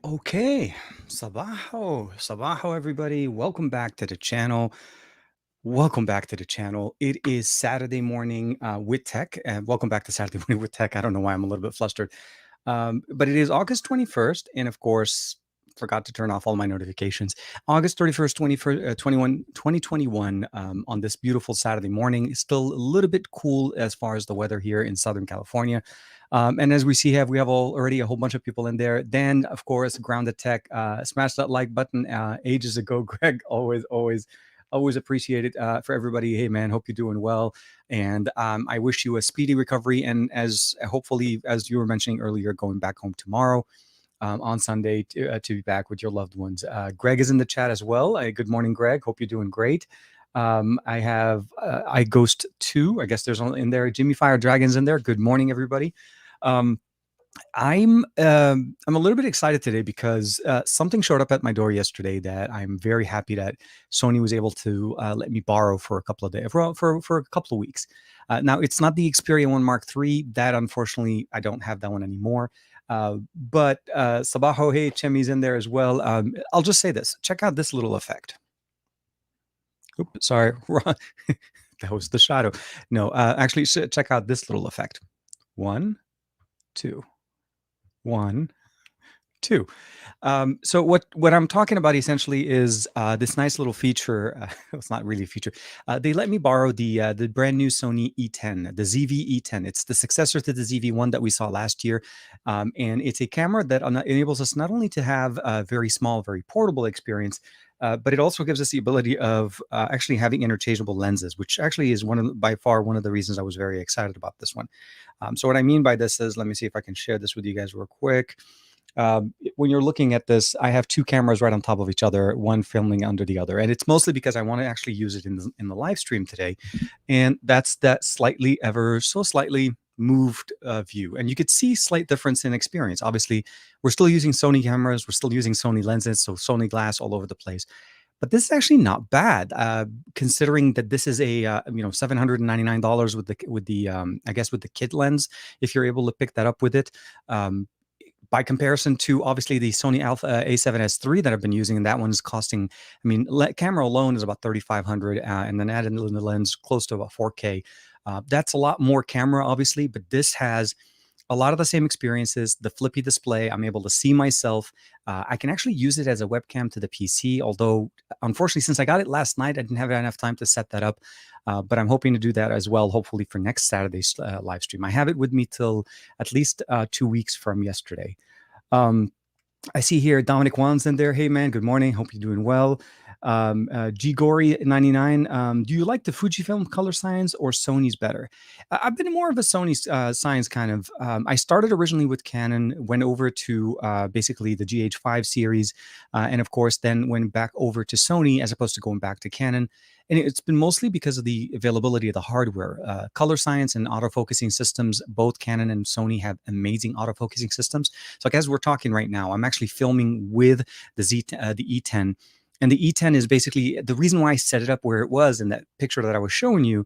Okay, sabaho, everybody. Welcome back to the channel. Welcome back to the channel. It is Saturday morning with tech, and welcome back to Saturday morning with tech. I don't know why I'm a little bit flustered, but it is August 21st, and of course, forgot to turn off all my notifications. August 31st, 2021, on this beautiful Saturday morning. It's still a little bit cool as far as the weather here in Southern California. And as we see, we have already a whole bunch of people in there. Dan, of course, Grounded Tech, smash that like button ages ago. Greg, always appreciate it for everybody. Hey, man, hope you're doing well. And I wish you a speedy recovery. And as hopefully, as you were mentioning earlier, going back home tomorrow on Sunday to be back with your loved ones. Greg is in the chat as well. Good morning, Greg. Hope you're doing great. I have I Ghost 2. I guess there's one in there. Jimmy Fire Dragon's in there. Good morning, everybody. Um, I'm a little bit excited today because something showed up at my door yesterday that I'm very happy that Sony was able to let me borrow for a couple of days, for a couple of weeks. Now it's not the Xperia 1 Mark III. That unfortunately I don't have that one anymore. But Sabaho, hey, Chemi's in there as well. I'll just say this: check out this little effect. Oops, sorry, that was the shadow. No, actually, check out this little effect. 1, 2. 1, 2. So what I'm talking about essentially is this nice little feature. It's not really a feature. They let me borrow the brand new Sony E10, the ZV-E10. It's the successor to the ZV-1 that we saw last year, and it's a camera that enables us not only to have a very small, very portable experience, but it also gives us the ability of actually having interchangeable lenses, which actually is by far one of the reasons I was very excited about this one. So what I mean by this is, let me see if I can share this with you guys real quick. When you're looking at this, I have two cameras right on top of each other, one filming under the other, and it's mostly because I want to actually use it in the live stream today, and that's that ever so slightly moved view, and you could see slight difference in experience. Obviously, we're still using Sony cameras, we're still using Sony lenses, so Sony glass all over the place. But this is actually not bad, considering that this is a $799 with the I guess with the kit lens, if you're able to pick that up with it. By comparison to obviously the Sony Alpha A7S III that I've been using, and that one's costing, I mean, camera alone is about 3,500, and then add in the lens close to about 4K. That's a lot more camera, obviously, but this has a lot of the same experiences. The flippy display, I'm able to see myself. I can actually use it as a webcam to the PC, although unfortunately, since I got it last night, I didn't have enough time to set that up. But I'm hoping to do that as well, hopefully for next Saturday's live stream. I have it with me till at least 2 weeks from yesterday. I see here Dominic Wan's in there. Hey, man, good morning. Hope you're doing well. G Gory 99. Do you like the Fujifilm color science or Sony's better? I've been more of a Sony science kind of. I started originally with Canon, went over to basically the GH5 series, and of course then went back over to Sony as opposed to going back to Canon. And it's been mostly because of the availability of the hardware. Color science and autofocusing systems, both Canon and Sony have amazing autofocusing systems. So like, as we're talking right now, I'm actually filming with the E10. And the E10 is basically the reason why I set it up where it was in that picture that I was showing you,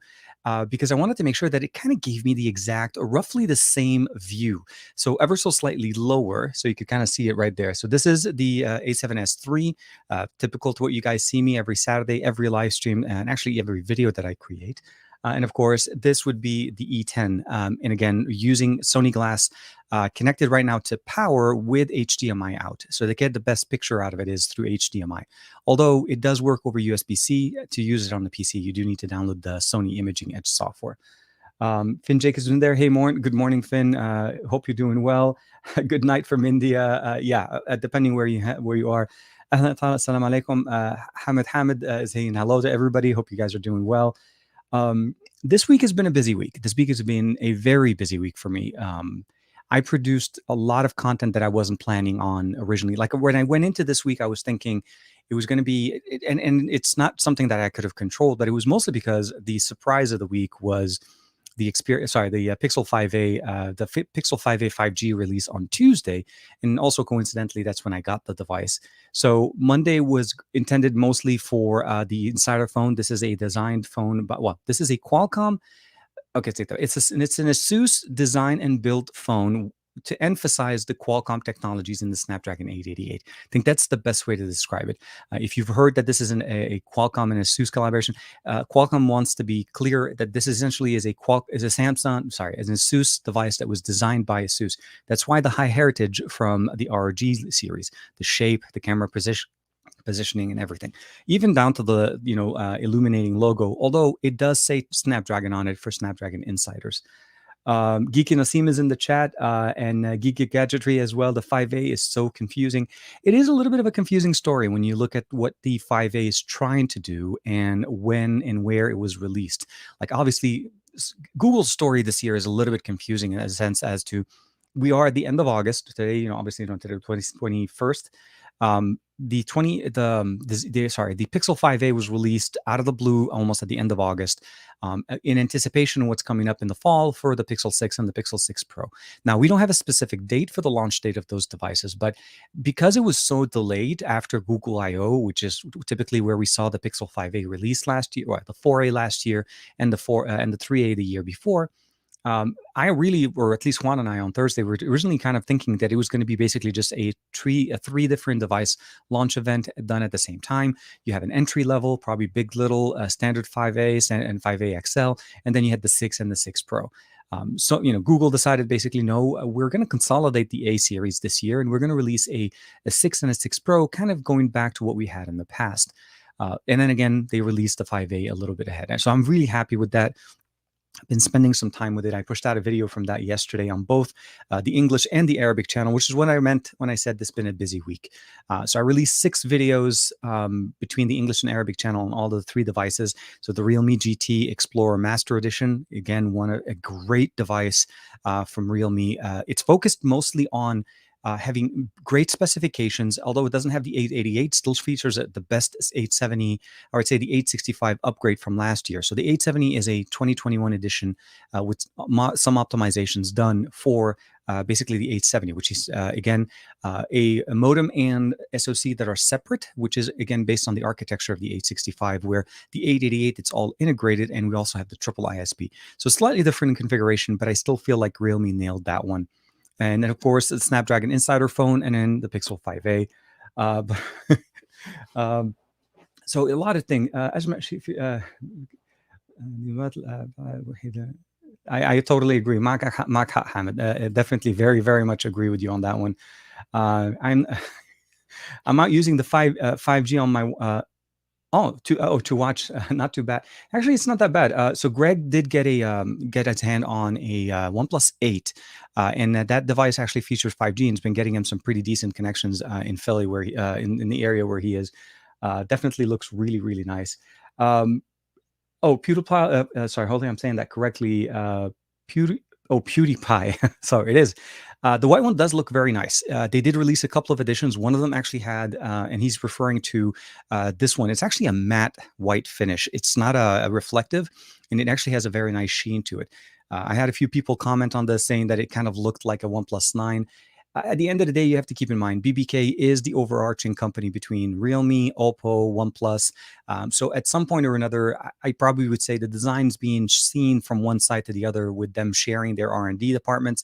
because I wanted to make sure that it kind of gave me the exact, or roughly the same view. So ever so slightly lower, so you could kind of see it right there. So this is the A7S III, typical to what you guys see me every Saturday, every live stream, and actually every video that I create. And of course, this would be the E10. And again, using Sony Glass connected right now to power with HDMI out. So to get the best picture out of it is through HDMI. Although it does work over USB-C, to use it on the PC, you do need to download the Sony Imaging Edge software. Finn Jacobs in there. Hey, good morning, Finn. Hope you're doing well. Good night from India. Depending where you are. Assalamu alaikum. Hamid is saying hello to everybody. Hope you guys are doing well. This week has been a busy week. This week has been a very busy week for me. I produced a lot of content that I wasn't planning on originally. Like when I went into this week, I was thinking it was going to be, and it's not something that I could have controlled, but it was mostly because the surprise of the week was the Pixel 5a, Pixel 5a 5G release on Tuesday, and also coincidentally, that's when I got the device. So Monday was intended mostly for the Insider phone. This is a designed phone, but well, this is a Qualcomm. Okay, it's an Asus design and build phone to emphasize the Qualcomm technologies in the Snapdragon 888. I think that's the best way to describe it. If you've heard that this is a Qualcomm and Asus collaboration, Qualcomm wants to be clear that this essentially is a is an Asus device that was designed by Asus. That's why the high heritage from the ROG series, the shape, the camera positioning and everything, even down to the illuminating logo, although it does say Snapdragon on it for Snapdragon insiders. Geeky Nassim is in the chat, and Geeky Gadgetry as well. The 5A is so confusing. It is a little bit of a confusing story when you look at what the 5A is trying to do and when and where it was released. Like, obviously, Google's story this year is a little bit confusing in a sense as to we are at the end of August today. Obviously, today, 21st. The Pixel 5a was released out of the blue almost at the end of August, in anticipation of what's coming up in the fall for the Pixel 6 and the Pixel 6 Pro. Now, we don't have a specific date for the launch date of those devices, but because it was so delayed after Google I/O, which is typically where we saw the Pixel 5a release last year, or the 4a last year, and the 3a the year before. I really, or at least Juan and I on Thursday, were originally kind of thinking that it was going to be basically just a three different device launch event done at the same time. You have an entry level, probably big, little, standard 5A and 5A XL, and then you had the 6 and the 6 Pro. So Google decided basically, no, we're going to consolidate the A series this year, and we're going to release a 6 and a 6 Pro, kind of going back to what we had in the past. And then again, they released the 5A a little bit ahead. So I'm really happy with that. I've been spending some time with it. I pushed out a video from that yesterday on both the English and the Arabic channel, which is what I meant when I said this has been a busy week. So I released 6 videos between the English and Arabic channel on all the 3 devices. So the Realme GT Explorer Master Edition, again, a great device from Realme. It's focused mostly on having great specifications, although it doesn't have the 888, still features the best 870, or I'd say the 865 upgrade from last year. So the 870 is a 2021 edition with some optimizations done for basically the 870, which is, again, a modem and SoC that are separate, which is, again, based on the architecture of the 865, where the 888, it's all integrated, and we also have the triple ISP. So slightly different configuration, but I still feel like Realme nailed that one. And then, of course, the Snapdragon Insider phone, and then the Pixel 5a. So a lot of things. I totally agree. Mark Hamid, definitely very, very much agree with you on that one. I'm out using the 5G on my to watch, not too bad. Actually, it's not that bad. So Greg did get his hand on a OnePlus 8, and that device actually features 5G and has been getting him some pretty decent connections in Philly, where in the area where he is. Definitely looks really, really nice. PewDiePie. Sorry, hopefully I'm saying that correctly. PewDiePie. Sorry, it is. The white one does look very nice. They did release a couple of editions. One of them actually had, and he's referring to this one. It's actually a matte white finish. It's not a reflective, and it actually has a very nice sheen to it. I had a few people comment on this saying that it kind of looked like a OnePlus 9. At the end of the day, you have to keep in mind, BBK is the overarching company between Realme, Oppo, OnePlus. So at some point or another, I probably would say the designs being seen from one side to the other, with them sharing their R&D departments.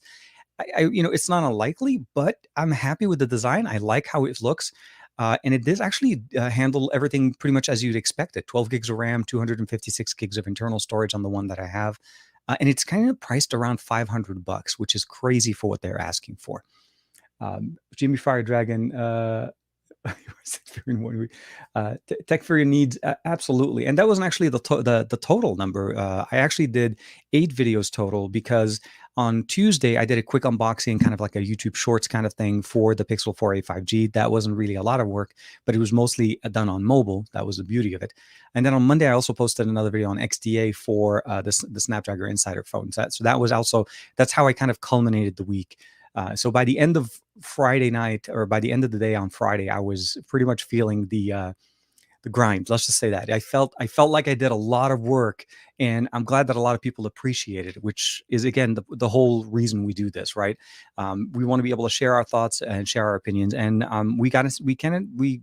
It's not unlikely, but I'm happy with the design. I like how it looks. And it does actually handle everything pretty much as you'd expect it. 12 gigs of RAM, 256 gigs of internal storage on the one that I have. And it's kind of priced around $500, which is crazy for what they're asking for. Jimmy Fire Dragon, tech for your needs, absolutely. And that wasn't actually the total number. I actually did 8 videos total, because on Tuesday I did a quick unboxing, kind of like a YouTube Shorts kind of thing for the Pixel 4a 5G. That wasn't really a lot of work, but it was mostly done on mobile. That was the beauty of it. And then on Monday I also posted another video on XDA for the Snapdragon Insider phone. So that's how I kind of culminated the week. So by the end of Friday night, or by the end of the day on Friday, I was pretty much feeling the grind. Let's just say that I felt like I did a lot of work, and I'm glad that a lot of people appreciated it, which is, again, the whole reason we do this, right? We want to be able to share our thoughts and share our opinions, and we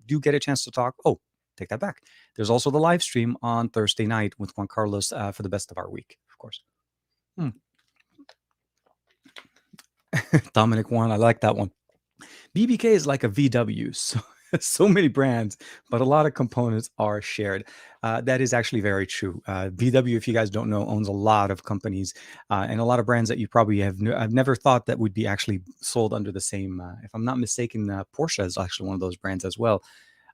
do get a chance to talk. Oh, take that back. There's also the live stream on Thursday night with Juan Carlos for the best of our week, of course. Dominic one, I like that one. BBK is like a VW. So, so many brands, but a lot of components are shared. That is actually very true. VW, if you guys don't know, owns a lot of companies and a lot of brands that you probably have. I've never thought that would be actually sold under the same. If I'm not mistaken, Porsche is actually one of those brands as well.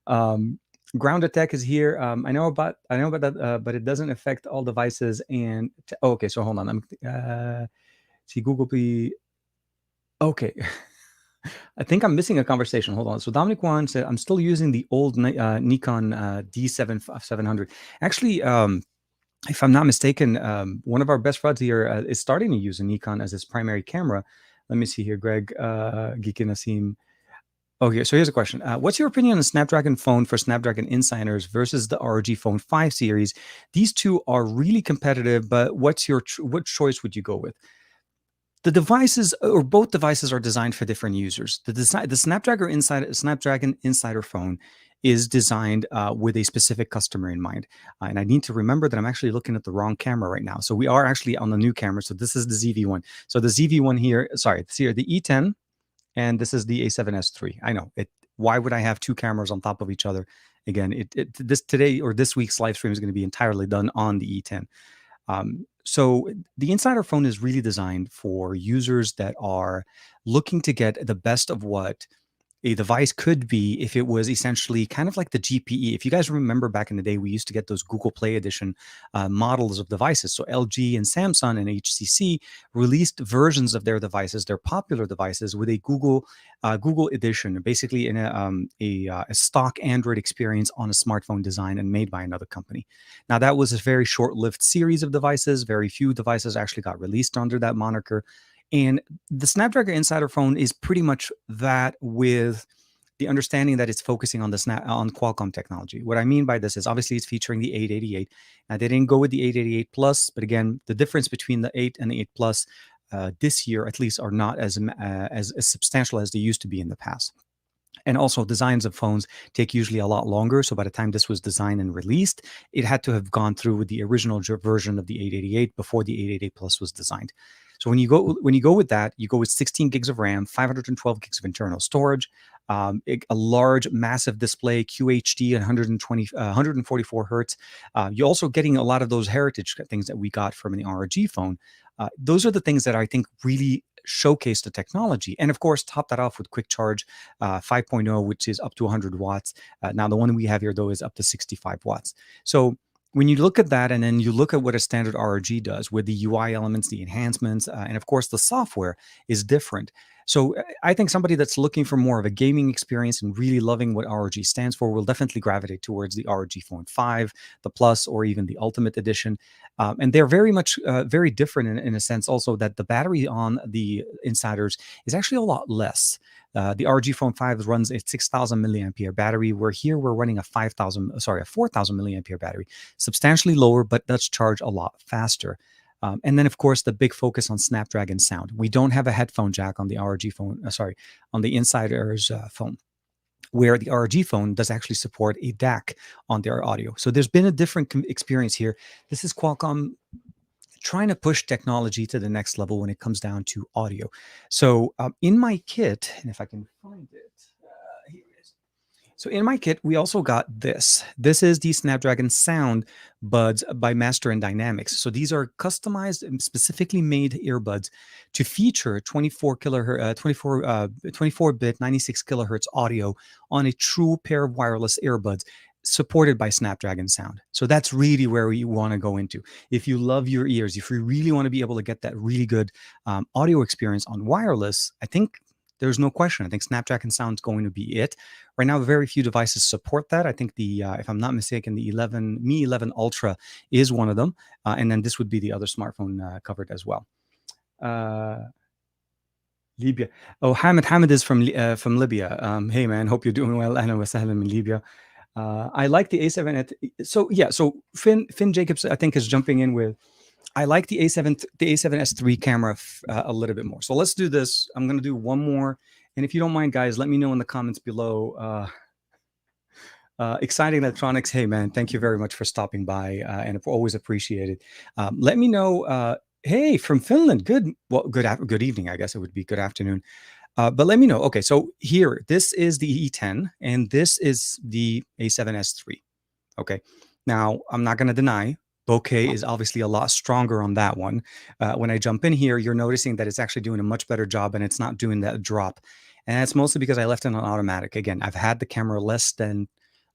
Um, Grounded Tech is here. I know about that, but it doesn't affect all devices. And okay, so hold on. See Google. Okay. I think I'm missing a conversation. Hold on. So Dominic Wan said, I'm still using the old Nikon D700. Actually, if I'm not mistaken, one of our best friends here is starting to use a Nikon as his primary camera. Let me see here, Greg, Geekin Nassim. Okay, so here's a question. What's your opinion on the Snapdragon phone for Snapdragon Insiders versus the ROG Phone 5 series? These two are really competitive, but what choice would you go with? The devices or both devices are designed for different users. The Snapdragon Insider phone is designed with a specific customer in mind. And I need to remember that I'm actually looking at the wrong camera right now. So we are actually on the new camera. So this is the ZV-1. So the ZV-1 here, sorry, this here, the E10, and this is the A7S III. I know it. Why would I have two cameras on top of each other? Again, this today or this week's live stream is going to be entirely done on the E10. So the Insider phone is really designed for users that are looking to get the best of what a device could be if it was essentially kind of like the GPE. If you guys remember back in the day, we used to get those Google Play Edition models of devices. So LG and Samsung and HTC released versions of their devices, their popular devices, with a Google Edition, basically in a stock Android experience on a smartphone design and made by another company. Now that was a very short-lived series of devices. Very few devices actually got released under that moniker. And the Snapdragon Insider phone is pretty much that, with the understanding that it's focusing on on Qualcomm technology. What I mean by this is obviously it's featuring the 888. Now they didn't go with the 888 Plus, but again, the difference between the 8 and the 8 Plus this year, at least, are not as substantial as they used to be in the past. And also, designs of phones take usually a lot longer. So by the time this was designed and released, it had to have gone through with the original version of the 888 before the 888 Plus was designed. So when you go with that, you go with 16 gigs of RAM, 512 gigs of internal storage, a large, massive display, QHD, 144 hertz. You're also getting a lot of those heritage things that we got from the ROG phone. Those are the things that I think really showcase the technology. And of course, top that off with quick charge 5.0, which is up to 100 watts. Now, the one we have here, though, is up to 65 watts. So when you look at that and then you look at what a standard ROG does with the UI elements, the enhancements, and of course, the software is different. So I think somebody that's looking for more of a gaming experience and really loving what ROG stands for will definitely gravitate towards the ROG Phone 5, the Plus, or even the Ultimate Edition. And they're very much very different in a sense also that the battery on the Insiders is actually a lot less. The ROG Phone 5 runs a 6,000 milliampere battery, where here we're running a 4,000 milliampere battery, substantially lower, but does charge a lot faster. And then, of course, the big focus on Snapdragon sound. We don't have a headphone jack on the ROG phone, on the Insider's phone, where the ROG phone does actually support a DAC on their audio. So there's been a different experience here. This is Qualcomm trying to push technology to the next level when it comes down to audio. So in my kit, and if I can find it, here it is. So in my kit, we also got this. This is the Snapdragon Sound Buds by Master and Dynamics. So these are customized and specifically made earbuds to feature 24-bit 96 kilohertz audio on a true pair of wireless earbuds supported by Snapdragon Sound. So that's really where we want to go into. If you love your ears, if you really want to be able to get that really good audio experience on wireless, I think there's no question. I think Snapdragon Sound is going to be it. Right now, very few devices support that. I think if I'm not mistaken, the Mi 11 Ultra is one of them. And then this would be the other smartphone covered as well. Libya. Oh, Hamid is from Libya. Hey, man, hope you're doing well. Ahlan wa sahlan in Libya. I like the A7. So yeah, so Finn Jacobs, I think, is jumping in with, I like the A7S III camera a little bit more. So let's do this. I'm going to do one more. And if you don't mind, guys, let me know in the comments below. Exciting Electronics. Hey, man, thank you very much for stopping by and always appreciate it. Let me know Hey, from Finland. Good evening. I guess it would be good afternoon. But let me know. Okay, so here, this is the E10, and this is the A7S III. Okay. Now, I'm not going to deny bokeh is obviously a lot stronger on that one. When I jump in here, you're noticing that it's actually doing a much better job and it's not doing that drop. And that's mostly because I left it on automatic. Again, I've had the camera less than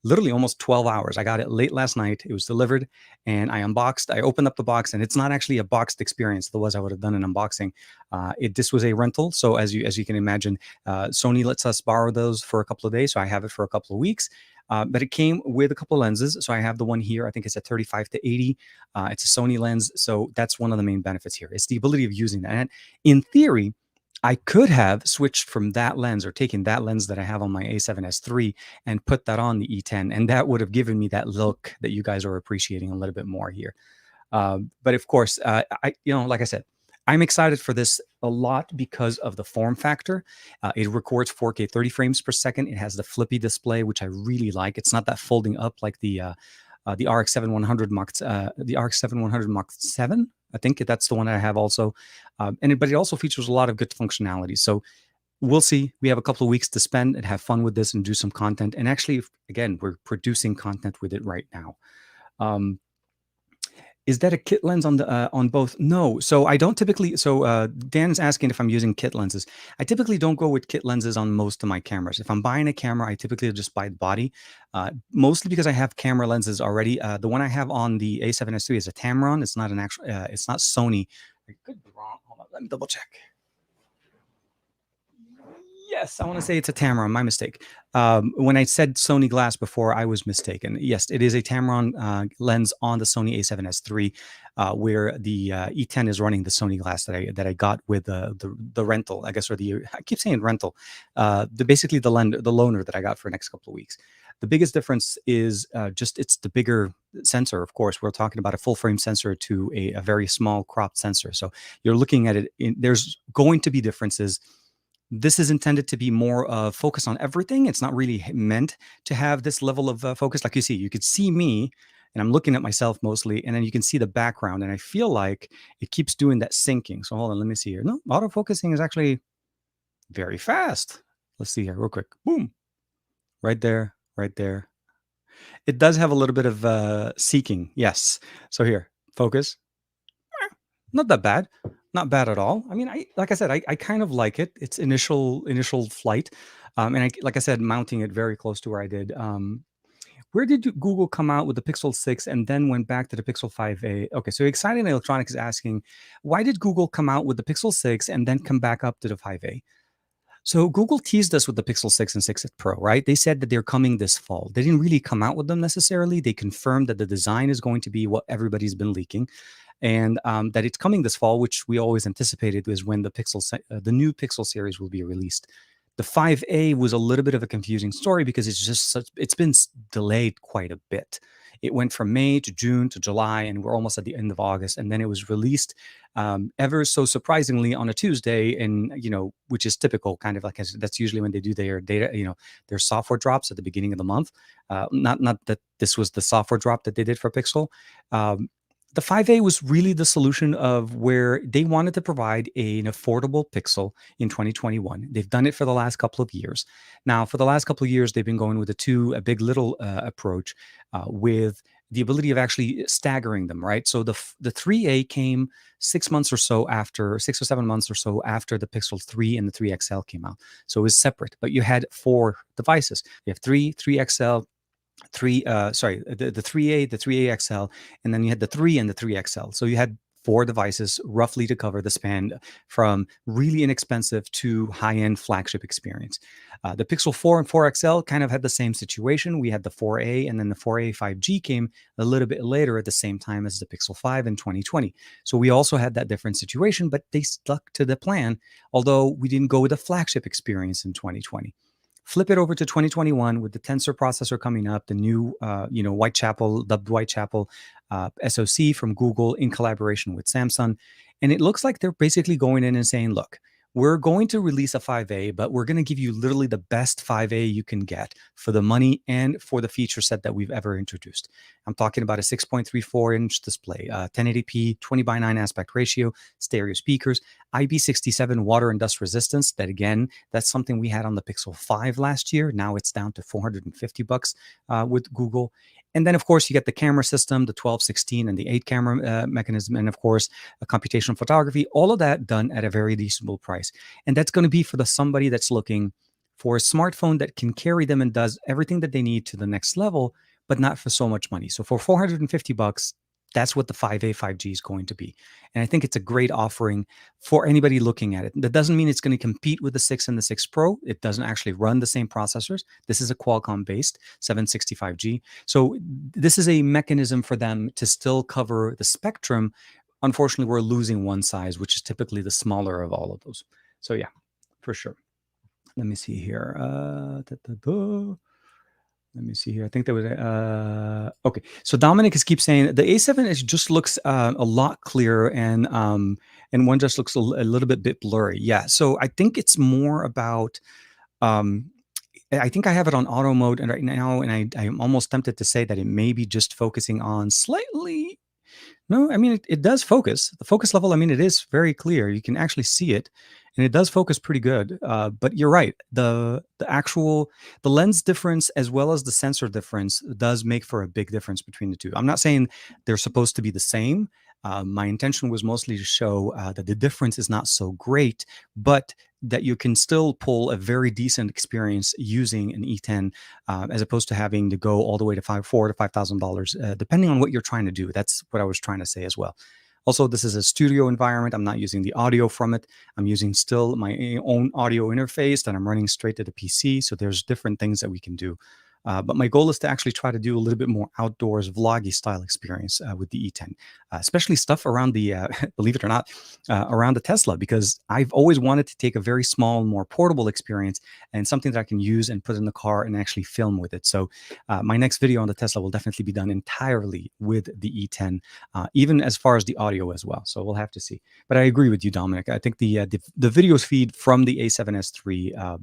literally almost 12 hours. I got it late last night. It was delivered and I unboxed. I opened up the box and it's not actually a boxed experience. Otherwise, I would have done an unboxing. This was a rental. So as you can imagine, Sony lets us borrow those for a couple of days. So I have it for a couple of weeks. But it came with a couple of lenses. So I have the one here. I think it's a 35 to 80. It's a Sony lens. So that's one of the main benefits here. It's the ability of using that. And in theory, I could have switched from that lens or taken that lens that I have on my A7S III and put that on the E10. And that would have given me that look that you guys are appreciating a little bit more here. But of course, like I said, I'm excited for this a lot because of the form factor. It records 4K 30 frames per second. It has the flippy display, which I really like. It's not that folding up like the RX-7 100 Mark, the RX-7 100 Mark 7. I think that's the one I have also. But it also features a lot of good functionality. So we'll see. We have a couple of weeks to spend and have fun with this and do some content. And actually, again, we're producing content with it right now. Is that a kit lens on both? No. So I don't typically. So Dan's asking if I'm using kit lenses. I typically don't go with kit lenses on most of my cameras. If I'm buying a camera, I typically just buy the body, mostly because I have camera lenses already. The one I have on the A7S III is a Tamron. It's not an actual. It's not Sony. I could be wrong. Hold on. Let me double check. Yes, I want to say it's a Tamron. My mistake. When I said Sony glass before, I was mistaken. Yes, it is a Tamron lens on the Sony A7S III, where the E10 is running the Sony glass that I got with the rental, I guess, or I keep saying rental, basically the loaner that I got for the next couple of weeks. The biggest difference is just it's the bigger sensor. Of course, we're talking about a full frame sensor to a very small cropped sensor. So you're looking at it. There's going to be differences. This is intended to be more focus on everything. It's not really meant to have this level of focus. Like you could see me and I'm looking at myself mostly, and then you can see the background. And I feel like it keeps doing that syncing. So hold on, let me see here. No, autofocusing is actually very fast. Let's see here real quick. Boom. Right there, right there. It does have a little bit of seeking. Yes. So here, focus. Not that bad. Not bad at all. I mean, like I said, I kind of like it. It's initial flight, and like I said, mounting it very close to where I did. Where did Google come out with the Pixel 6 and then went back to the Pixel 5a? Okay, so Exciting Electronics is asking, why did Google come out with the Pixel 6 and then come back up to the 5a? So Google teased us with the Pixel 6 and 6 Pro, right? They said that they're coming this fall. They didn't really come out with them necessarily. They confirmed that the design is going to be what everybody's been leaking, and that it's coming this fall, which we always anticipated was when the new Pixel series will be released. The 5a was a little bit of a confusing story because it's been delayed quite a bit. It went from May to June to July, and we're almost at the end of August. And then it was released ever so surprisingly on a Tuesday, and which is typical, kind of like that's usually when they do their data, their software drops at the beginning of the month. Not that this was the software drop that they did for Pixel. The 5a was really the solution of where they wanted to provide an affordable Pixel in 2021. They've done it for the last couple of years. Now, for the last couple of years, they've been going with a big little approach with the ability of actually staggering them, right? So the 3a came 6 or 7 months or so after the Pixel 3 and the 3 XL came out. So it was separate, but you had 4 devices. You have 3 XL, the 3A, the 3A XL, and then you had the 3 and the 3 XL. So you had 4 devices roughly to cover the span from really inexpensive to high-end flagship experience. The Pixel 4 and 4 XL kind of had the same situation. We had the 4A, and then the 4A 5G came a little bit later at the same time as the Pixel 5 in 2020. So we also had that different situation, but they stuck to the plan, although we didn't go with the flagship experience in 2020. Flip it over to 2021 with the Tensor processor coming up, the new, dubbed Whitechapel SoC from Google in collaboration with Samsung. And it looks like they're basically going in and saying, look, we're going to release a 5A, but we're going to give you literally the best 5A you can get for the money and for the feature set that we've ever introduced. I'm talking about a 6.34-inch display, 1080p, 20:9 aspect ratio, stereo speakers, IP67 water and dust resistance. That again, that's something we had on the Pixel 5 last year. Now it's down to $450 with Google. And then, of course, you get the camera system, the 12, 16, and the 8 camera mechanism, and of course, a computational photography, all of that done at a very reasonable price. And that's going to be for the somebody that's looking for a smartphone that can carry them and does everything that they need to the next level, but not for so much money. So for $450, that's what the 5A 5G is going to be. And I think it's a great offering for anybody looking at it. That doesn't mean it's going to compete with the 6 and the 6 Pro. It doesn't actually run the same processors. This is a Qualcomm based 765G. So this is a mechanism for them to still cover the spectrum. Unfortunately, we're losing one size, which is typically the smaller of all of those. So yeah, for sure. Let me see here. Let me see here. I think there was okay. So Dominic is keep saying the A7 just looks a lot clearer, and one just looks a little bit blurry. Yeah. So I think it's more about. I think I have it on auto mode and right now, and I'm almost tempted to say that it may be just focusing on slightly. No, I mean it does focus. The focus level, I mean, it is very clear. You can actually see it, and it does focus pretty good. But you're right. The lens difference as well as the sensor difference does make for a big difference between the two. I'm not saying they're supposed to be the same. My intention was mostly to show that the difference is not so great, but that you can still pull a very decent experience using an E10, as opposed to having to go all the way to $4,000 to $5,000, depending on what you're trying to do. That's what I was trying to say as well. Also, this is a studio environment. I'm not using the audio from it. I'm using still my own audio interface that I'm running straight to the PC. So there's different things that we can do. But my goal is to actually try to do a little bit more outdoors vloggy style experience with the E10, especially stuff around the, believe it or not, around the Tesla, because I've always wanted to take a very small, more portable experience and something that I can use and put in the car and actually film with it. So my next video on the Tesla will definitely be done entirely with the E10, even as far as the audio as well. So we'll have to see. But I agree with you, Dominic. I think the videos feed from the A7S III,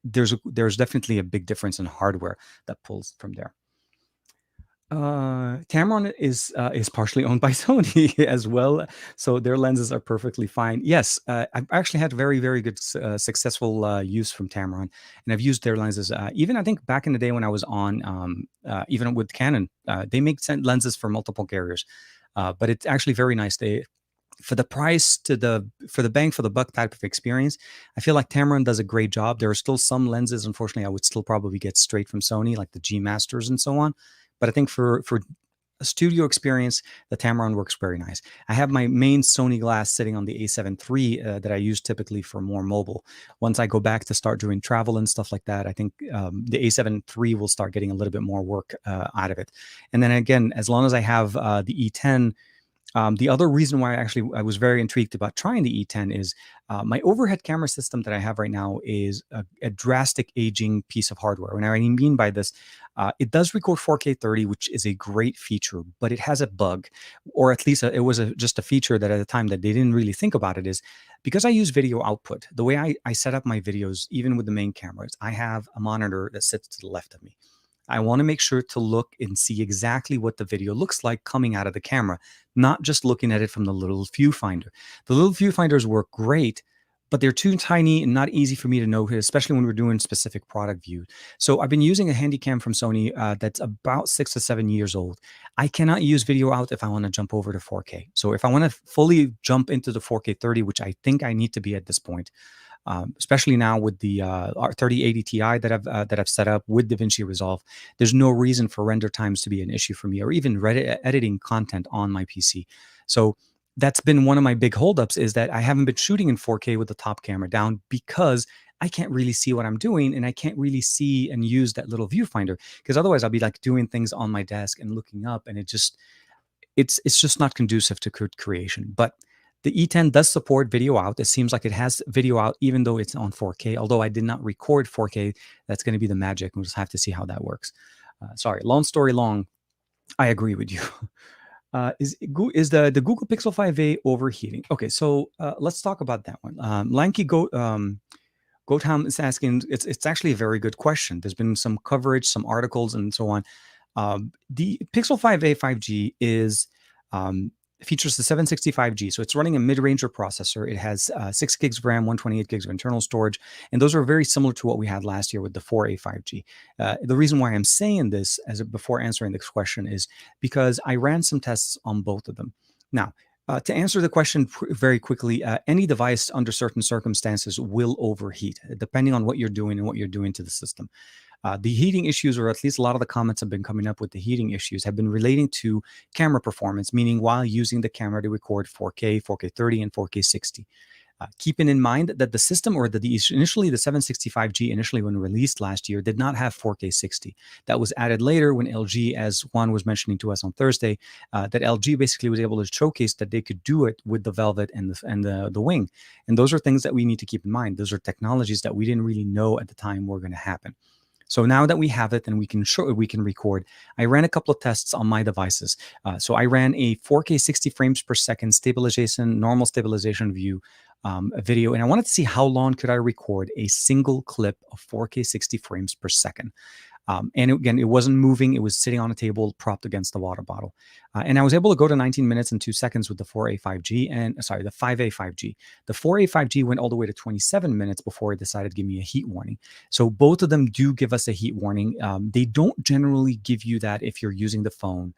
there's definitely a big difference in hardware that pulls from there. Tamron is partially owned by Sony as well, so their lenses are perfectly fine. Yes, I've actually had very, very good successful use from Tamron, and I've used their lenses. Even I think back in the day when I was on, even with Canon, they make lenses for multiple carriers, but it's actually very nice. For the price for the bang for the buck type of experience, I feel like Tamron does a great job. There are still some lenses, unfortunately, I would still probably get straight from Sony, like the G Masters and so on. But I think for a studio experience, the Tamron works very nice. I have my main Sony glass sitting on the A7 III that I use typically for more mobile. Once I go back to start doing travel and stuff like that, I think the A7 III will start getting a little bit more work out of it. And then again, as long as I have the E10. The other reason why I was very intrigued about trying the E10 is my overhead camera system that I have right now is a drastic aging piece of hardware. And what I mean by this, it does record 4K 30, which is a great feature, but it has a bug, or at least it was just a feature that at the time that they didn't really think about it, is because I use video output. The way I set up my videos, even with the main cameras, I have a monitor that sits to the left of me. I want to make sure to look and see exactly what the video looks like coming out of the camera, not just looking at it from the little viewfinder. The little viewfinders work great, but they're too tiny and not easy for me to know, especially when we're doing specific product view. So I've been using a Handycam from Sony that's about 6 to 7 years old. I cannot use video out if I want to jump over to 4K. So if I want to fully jump into the 4K 30, which I think I need to be at this point, especially now with the 3080 Ti that I've set up with DaVinci Resolve, there's no reason for render times to be an issue for me, or even editing content on my PC. So that's been one of my big holdups, is that I haven't been shooting in 4K with the top camera down because I can't really see what I'm doing, and I can't really see and use that little viewfinder, because otherwise I'll be like doing things on my desk and looking up, and it's just not conducive to good creation. But the E10 does support video out. It seems like it has video out, even though it's on 4K. Although I did not record 4K, that's going to be the magic. We'll just have to see how that works. Sorry, long story long. I agree with you. Is the Google Pixel 5a overheating? Okay, so let's talk about that one. Lanky Gotham is asking. It's actually a very good question. There's been some coverage, some articles, and so on. The Pixel 5a 5G is features the 765G, so it's running a mid-ranger processor. It has 6 gigs of RAM, 128 gigs of internal storage, and those are very similar to what we had last year with the 4a 5G. The reason why I'm saying this before answering this question is because I ran some tests on both of them. Now, to answer the question very quickly, any device under certain circumstances will overheat, depending on what you're doing and what you're doing to the system. The heating issues, or at least a lot of the comments have been coming up with the heating issues, have been relating to camera performance, meaning while using the camera to record 4K, 4K 30, and 4K 60. Keeping in mind that the system, or initially the 765G, initially when released last year, did not have 4K 60. That was added later when LG, as Juan was mentioning to us on Thursday, that LG basically was able to showcase that they could do it with the Velvet and the Wing. And those are things that we need to keep in mind. Those are technologies that we didn't really know at the time were going to happen. So now that we have it and we can record, I ran a couple of tests on my devices. So I ran a 4K 60 frames per second normal stabilization view video, and I wanted to see how long could I record a single clip of 4K 60 frames per second. And again, it wasn't moving. It was sitting on a table propped against the water bottle. And I was able to go to 19 minutes and 2 seconds with the 4A 5G the 5A 5G. The 4A 5G went all the way to 27 minutes before it decided to give me a heat warning. So both of them do give us a heat warning. They don't generally give you that if you're using the phone.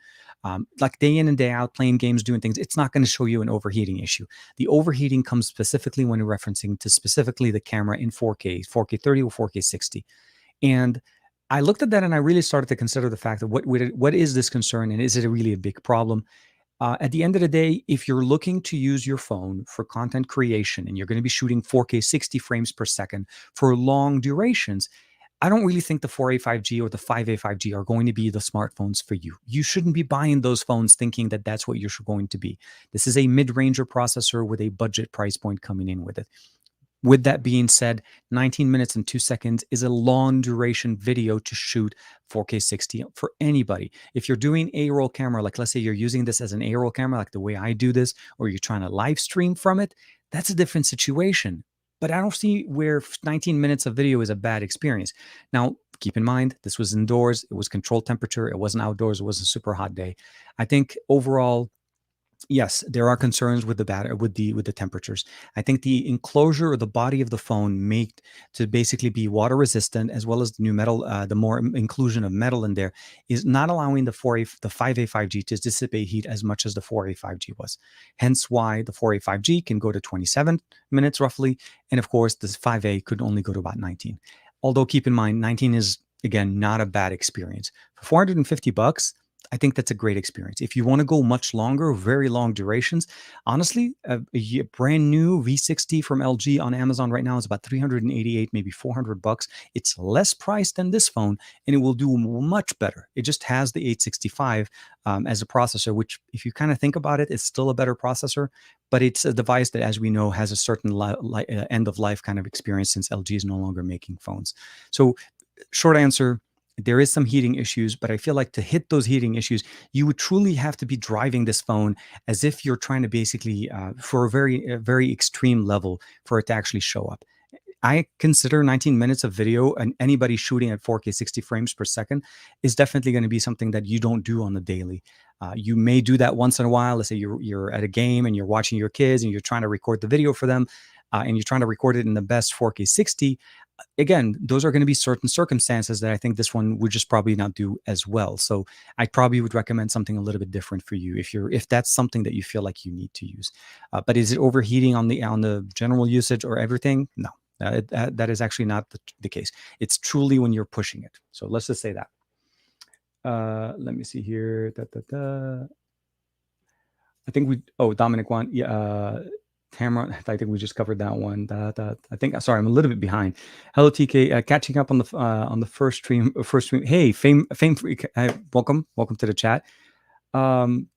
Like day in and day out, playing games, doing things, it's not going to show you an overheating issue. The overheating comes specifically when you're referencing to specifically the camera in 4K, 4K 30 or 4K 60. And I looked at that and I really started to consider the fact that what is this concern, and is it really a big problem? At the end of the day, if you're looking to use your phone for content creation and you're going to be shooting 4K 60 frames per second for long durations, I don't really think the 4A 5G or the 5A 5G are going to be the smartphones for you. You shouldn't be buying those phones thinking that that's what you're going to be. This is a mid-ranger processor with a budget price point coming in with it. With that being said, 19 minutes and 2 seconds is a long duration video to shoot 4K 60 for anybody. If you're doing A-roll camera, like let's say you're using this as an A-roll camera, like the way I do this, or you're trying to live stream from it, that's a different situation. But I don't see where 19 minutes of video is a bad experience. Now, keep in mind, this was indoors. It was controlled temperature. It wasn't outdoors. It wasn't a super hot day. I think overall, yes, there are concerns with the temperatures. I think the enclosure or the body of the phone made to basically be water resistant, as well as the new metal, the more inclusion of metal in there, is not allowing the 5A 5G to dissipate heat as much as the 4A 5G was. Hence why the 4A 5G can go to 27 minutes roughly, and of course the 5A could only go to about 19. Although keep in mind, 19 is again not a bad experience. For $450, I think that's a great experience. If you want to go much longer, very long durations, honestly, a brand new V60 from LG on Amazon right now is about 388, maybe $400. It's less priced than this phone, and it will do much better. It just has the 865 as a processor, which, if you kind of think about it, it's still a better processor, but it's a device that, as we know, has a certain end of life kind of experience since LG is no longer making phones. So, short answer, there is some heating issues, but I feel like to hit those heating issues, you would truly have to be driving this phone as if you're trying to basically for a very extreme level for it to actually show up. I consider 19 minutes of video and anybody shooting at 4K 60 frames per second is definitely going to be something that you don't do on the daily. You may do that once in a while. Let's say you're at a game and you're watching your kids and you're trying to record the video for them, and you're trying to record it in the best 4K 60. Again, those are going to be certain circumstances that I think this one would just probably not do as well. So I probably would recommend something a little bit different for you if that's something that you feel like you need to use. But is it overheating on the general usage or everything? No, that is actually not the case. It's truly when you're pushing it. So let's just say that. Let me see here. I think Dominic one. Yeah. Tamara, I think we just covered that one. I think. Sorry, I'm a little bit behind. Hello, TK. Catching up on the first stream. Hey, fame freak. Welcome to the chat. Um,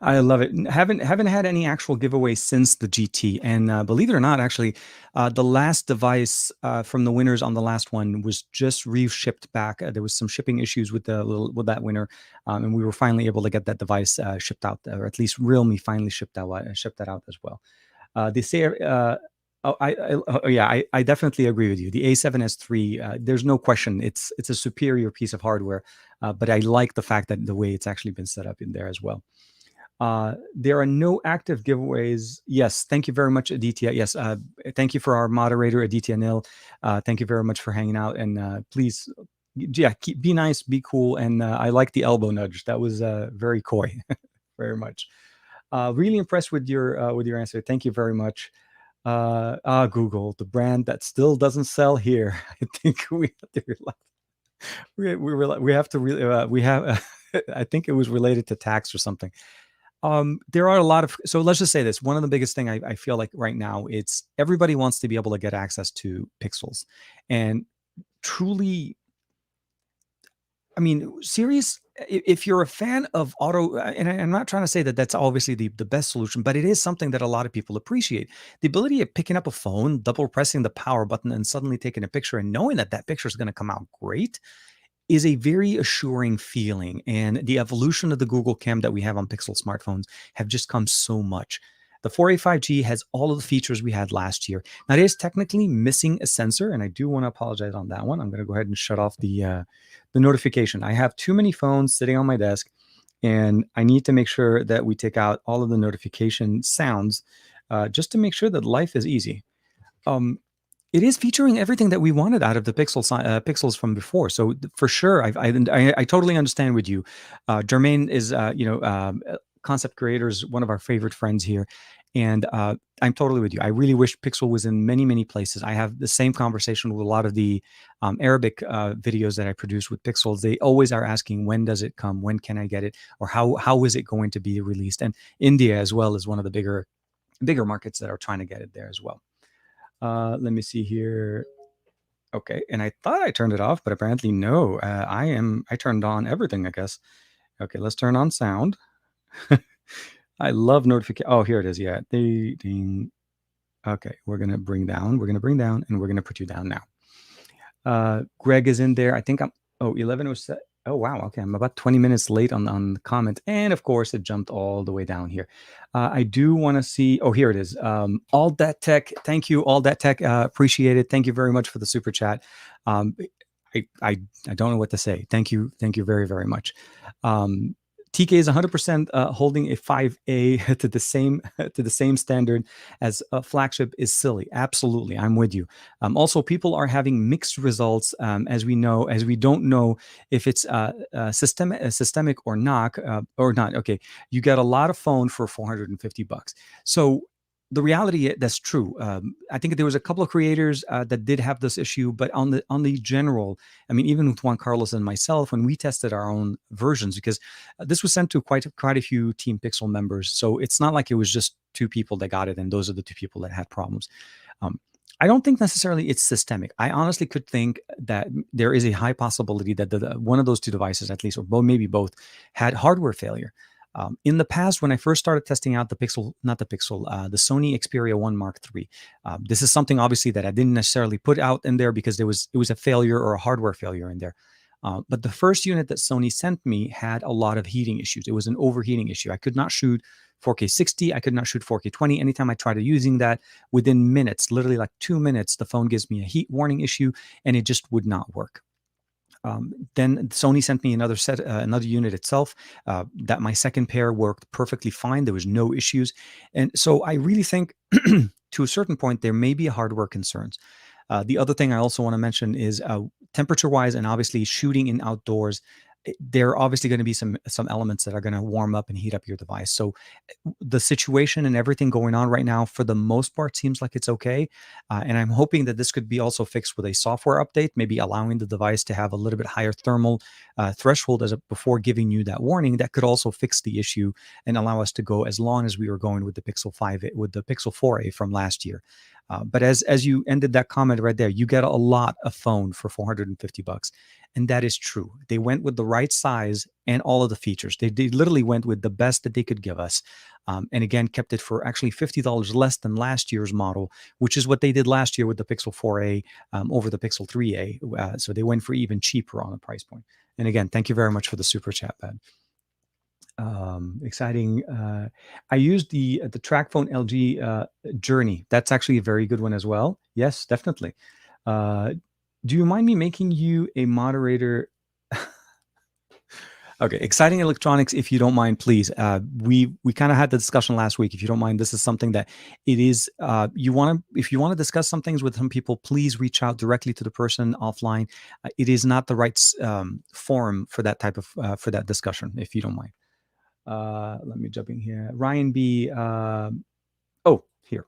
I love it. Haven't had any actual giveaways since the GT, and believe it or not, actually, the last device from the winners on the last one was just re-shipped back. There was some shipping issues with with that winner, and we were finally able to get that device shipped out, or at least Realme finally shipped that out as well. They say, oh yeah, I definitely agree with you. The A7S III, there's no question, it's a superior piece of hardware, but I like the fact that the way it's actually been set up in there as well. There are no active giveaways. Yes, thank you very much, Aditya. Yes, thank you for our moderator, Aditya Nil. Thank you very much for hanging out, and please, yeah, be nice, be cool, and I like the elbow nudge. That was very coy, very much. Really impressed with your answer. Thank you very much. Google, the brand that still doesn't sell here. I think we have to we have to really we have. I think it was related to tax or something. There are a lot of, so let's just say this. One of the biggest thing I feel like right now, it's everybody wants to be able to get access to pixels, and truly, I mean, serious. If you're a fan of auto, and I'm not trying to say that that's obviously the best solution, but it is something that a lot of people appreciate. The ability of picking up a phone, double pressing the power button, and suddenly taking a picture, and knowing that that picture is going to come out great, is a very assuring feeling. And the evolution of the Google Cam that we have on Pixel smartphones have just come so much. The 485G has all of the features we had last year. Now, it is technically missing a sensor, and I do want to apologize on that one. I'm going to go ahead and shut off the notification. I have too many phones sitting on my desk, and I need to make sure that we take out all of the notification sounds just to make sure that life is easy. It is featuring everything that we wanted out of the pixels from before. So for sure, I totally understand with you. Jermaine is, concept creators, one of our favorite friends here. And I'm totally with you. I really wish Pixel was in many, many places. I have the same conversation with a lot of the Arabic videos that I produce with Pixels. They always are asking, when does it come? When can I get it? Or how is it going to be released? And India as well is one of the bigger markets that are trying to get it there as well. Let me see here. Okay, and I thought I turned it off, but apparently no. I turned on everything, I guess. Okay, let's turn on sound. I love notification. Oh, here it is. Yeah. Ding. Okay, we're gonna bring down, and we're gonna put you down now. Greg is in there. I think I'm 11:07. Oh wow. Okay, I'm about 20 minutes late on the comment, and of course it jumped all the way down here. I do want to see. Oh, here it is. All that tech. Thank you, all that tech. Appreciate it. Thank you very much for the super chat. I don't know what to say. Thank you very, very much. TK is 100% holding a 5A to the same standard as a flagship is silly. Absolutely, I'm with you. Also, people are having mixed results, as we don't know if it's systemic or not. Okay, you get a lot of phone for $450. So the reality, that's true. I think there was a couple of creators that did have this issue, but on the general, I mean, even with Juan Carlos and myself, when we tested our own versions, because this was sent to quite a few Team Pixel members, so it's not like it was just two people that got it, and those are the two people that had problems. I don't think necessarily it's systemic. I honestly could think that there is a high possibility that one of those two devices, at least, or maybe both, had hardware failure. In the past, when I first started testing out the Sony Xperia 1 Mark III, this is something obviously that I didn't necessarily put out in there because it was a failure or a hardware failure in there. But the first unit that Sony sent me had a lot of heating issues. It was an overheating issue. I could not shoot 4K 60. I could not shoot 4K 20. Anytime I tried using that, within minutes, literally like 2 minutes, the phone gives me a heat warning issue, and it just would not work. Then Sony sent me another unit itself. That my second pair worked perfectly fine. There was no issues, and so I really think, to a certain point, there may be hardware concerns. The other thing I also want to mention is temperature-wise, and obviously shooting in outdoors, there are obviously going to be some elements that are going to warm up and heat up your device. So the situation and everything going on right now, for the most part, seems like it's okay. And I'm hoping that this could be also fixed with a software update, maybe allowing the device to have a little bit higher thermal threshold before giving you that warning. That could also fix the issue and allow us to go as long as we were going with the Pixel 5, with the Pixel 4a from last year. But as you ended that comment right there, you get a lot of phone for $450. And that is true. They went with the right size and all of the features. They literally went with the best that they could give us. And again, kept it for actually $50 less than last year's model, which is what they did last year with the Pixel 4a over the Pixel 3a. So they went for even cheaper on the price point. And again, thank you very much for the super chat, Ben. Exciting. I used the TrackPhone LG Journey. That's actually a very good one as well. Yes, definitely. Do you mind me making you a moderator? Okay, exciting electronics. If you don't mind, please. We kind of had the discussion last week. If you don't mind, this is something that it is. You want to, if you want to discuss some things with some people, please reach out directly to the person offline. It is not the right forum for that type of for that discussion. If you don't mind. Let me jump in here. Ryan B. Oh, here.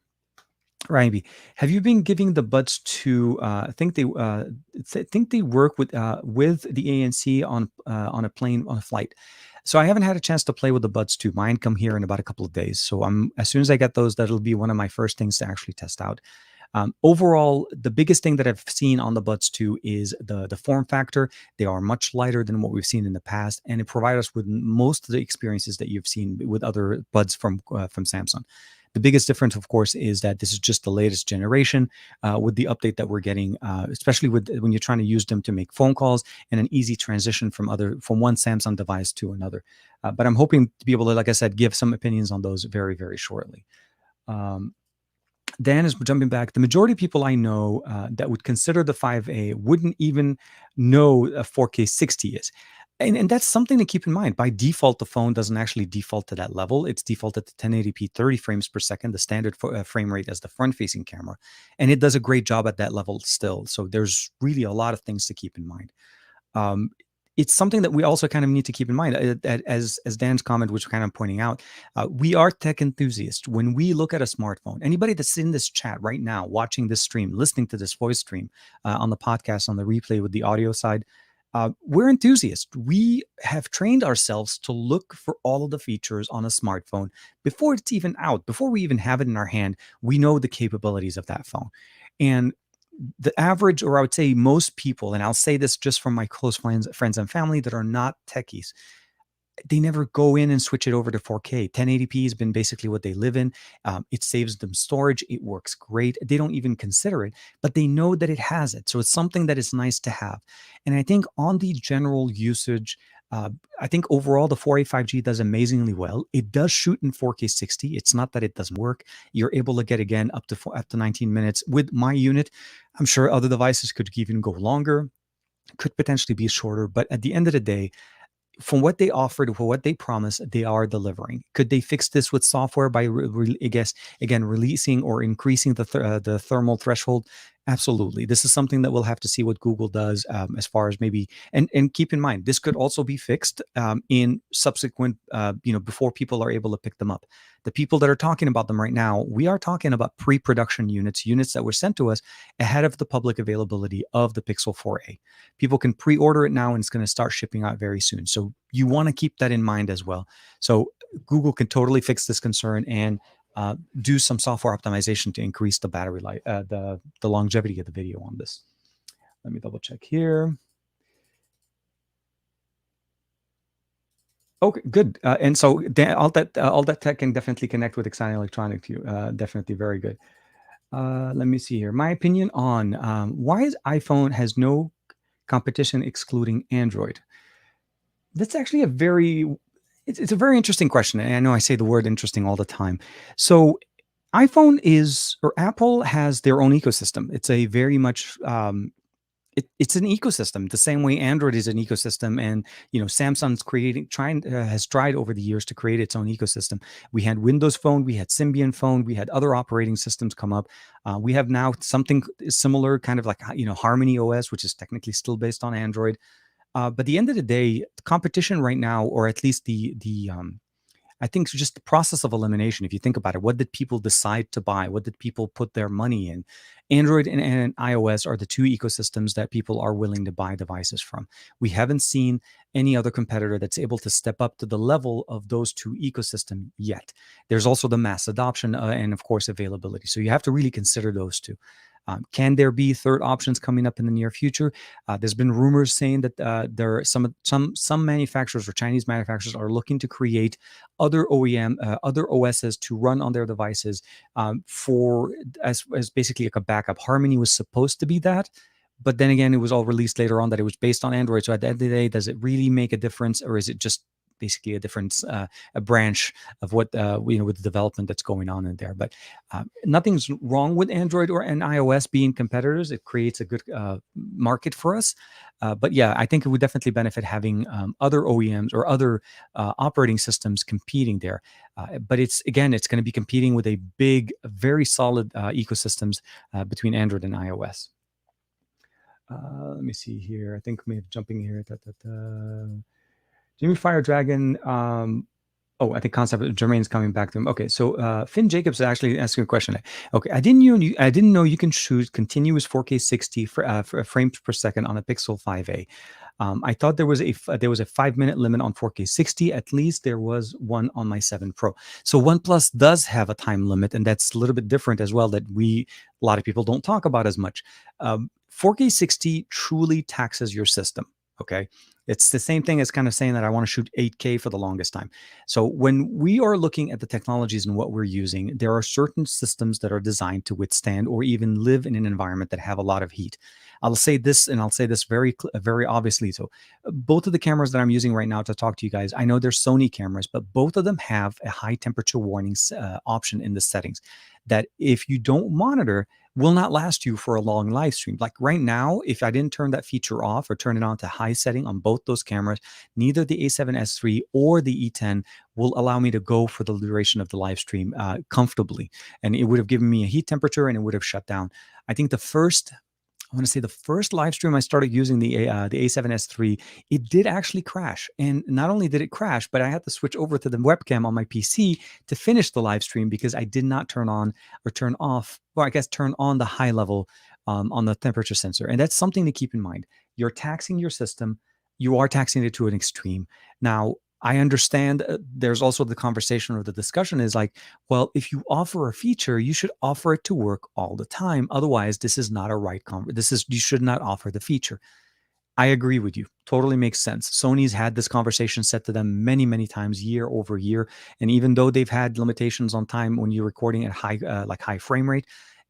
Ryan B. Have you been giving the buds to? I think they work with the ANC on a plane on a flight. So I haven't had a chance to play with the buds 2. Mine come here in about a couple of days. So as soon as I get those, that'll be one of my first things to actually test out. Overall, the biggest thing that I've seen on the Buds 2 is the form factor. They are much lighter than what we've seen in the past, and it provides us with most of the experiences that you've seen with other Buds from Samsung. The biggest difference, of course, is that this is just the latest generation with the update that we're getting, especially when you're trying to use them to make phone calls and an easy transition from one Samsung device to another. But I'm hoping to be able to, like I said, give some opinions on those very, very shortly. Dan is jumping back. The majority of people I know that would consider the 5A wouldn't even know a 4K 60 is. And that's something to keep in mind. By default, the phone doesn't actually default to that level. It's defaulted to 1080p 30 frames per second, the standard frame rate as the front-facing camera. And it does a great job at that level still. So there's really a lot of things to keep in mind. It's something that we also kind of need to keep in mind. As Dan's comment, which kind of pointing out, we are tech enthusiasts. When we look at a smartphone, anybody that's in this chat right now, watching this stream, listening to this voice stream on the podcast, on the replay with the audio side, we're enthusiasts. We have trained ourselves to look for all of the features on a smartphone before it's even out, before we even have it in our hand. We know the capabilities of that phone. And the average, or I would say most people, and I'll say this just from my close friends and family that are not techies, they never go in and switch it over to 4K. 1080p has been basically what they live in. It saves them storage. It works great. They don't even consider it, but they know that it has it. So it's something that is nice to have. And I think on the general usage, I think overall the 4A 5G does amazingly well. It does shoot in 4K 60. It's not that it doesn't work. You're able to get, again, up to 19 minutes. With my unit, I'm sure other devices could even go longer, could potentially be shorter. But at the end of the day, from what they offered, for what they promised, they are delivering. Could they fix this with software by, I guess, again, releasing or increasing the thermal threshold? Absolutely. This is something that we'll have to see what Google does as far as maybe, and keep in mind, this could also be fixed in subsequent, before people are able to pick them up. The people that are talking about them right now, we are talking about pre-production units that were sent to us ahead of the public availability of the Pixel 4a. People can pre-order it now, and it's going to start shipping out very soon. So you want to keep that in mind as well. So Google can totally fix this concern and do some software optimization to increase the battery life, the longevity of the video on this. Let me double check here. Okay, good. And so all that tech can definitely connect with exciting electronics. Definitely very good. Let me see here. My opinion on why iPhone has no competition excluding Android. That's actually it's a very interesting question. And I know I say the word interesting all the time. So Apple has their own ecosystem. It's a very much it's an ecosystem, the same way Android is an ecosystem, and Samsung's has tried over the years to create its own ecosystem. We had Windows Phone, we had Symbian Phone, we had other operating systems come up. We have now something similar, kind of like Harmony OS, which is technically still based on Android. But at the end of the day, the competition right now, or at least I think just the process of elimination, if you think about it, what did people decide to buy? What did people put their money in? Android and iOS are the two ecosystems that people are willing to buy devices from. We haven't seen any other competitor that's able to step up to the level of those two ecosystems yet. There's also the mass adoption and, of course, availability. So you have to really consider those two. Can there be third options coming up in the near future? There's been rumors saying that there are some manufacturers or Chinese manufacturers are looking to create other other OSs to run on their devices for as basically like a backup. Harmony was supposed to be that, but then again, it was all released later on that it was based on Android. So at the end of the day, does it really make a difference, or is it just basically a difference, a branch of what with the development that's going on in there? But nothing's wrong with Android or and iOS being competitors. It creates a good market for us. But yeah, I think it would definitely benefit having other OEMs or other operating systems competing there. But it's going to be competing with a big, very solid ecosystems between Android and iOS. Let me see here. I think maybe jumping here. Jimmy Fire Dragon. I think concept Jermaine's coming back to him. Okay, so Finn Jacobs is actually asking a question. Okay, I didn't know you can choose continuous 4K 60 frames per second on a Pixel 5a. I thought there was a 5-minute limit on 4K 60. At least there was one on my 7 Pro. So OnePlus does have a time limit, and that's a little bit different as well. That a lot of people don't talk about as much. 4K 60 truly taxes your system. Okay. It's the same thing as kind of saying that I want to shoot 8K for the longest time. So when we are looking at the technologies and what we're using, there are certain systems that are designed to withstand or even live in an environment that have a lot of heat. I'll say this, and I'll say this very obviously. So both of the cameras that I'm using right now to talk to you guys, I know they're Sony cameras, but both of them have a high temperature warning option in the settings that if you don't monitor, will not last you for a long live stream. Like right now, if I didn't turn that feature off or turn it on to high setting on both those cameras, neither the A7S III or the E10 will allow me to go for the duration of the live stream comfortably. And it would have given me a heat temperature and it would have shut down. I think the first live stream I started using the A7S III, it did actually crash. And not only did it crash, but I had to switch over to the webcam on my PC to finish the live stream because I did not turn on or turn off, or I guess turn on the high level on the temperature sensor. And that's something to keep in mind. You're taxing your system. You are taxing it to an extreme. Now, I understand there's also the conversation or the discussion is like, well, if you offer a feature, you should offer it to work all the time. Otherwise, this is not a right you should not offer the feature. I agree with you. Totally makes sense. Sony's had this conversation set to them many, many times, year over year. And even though they've had limitations on time when you're recording at high frame rate,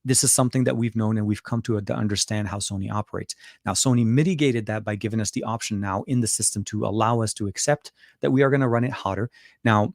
this is something that we've known and we've come to understand how Sony operates. Now, Sony mitigated that by giving us the option now in the system to allow us to accept that we are going to run it hotter. Now,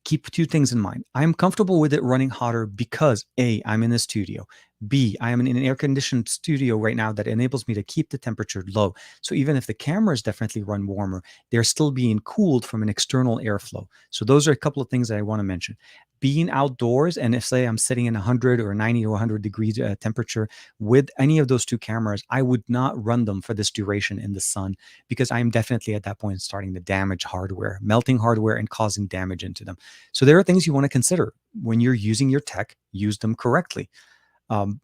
keep two things in mind. I'm comfortable with it running hotter because A, I'm in the studio. B, I am in an air-conditioned studio right now that enables me to keep the temperature low. So even if the cameras definitely run warmer, they're still being cooled from an external airflow. So those are a couple of things that I want to mention. Being outdoors, and if say I'm sitting in 100 or 90 to 100 degrees temperature with any of those two cameras, I would not run them for this duration in the sun because I'm definitely at that point starting to damage hardware, melting hardware and causing damage into them. So there are things you want to consider when you're using your tech. Use them correctly. I'm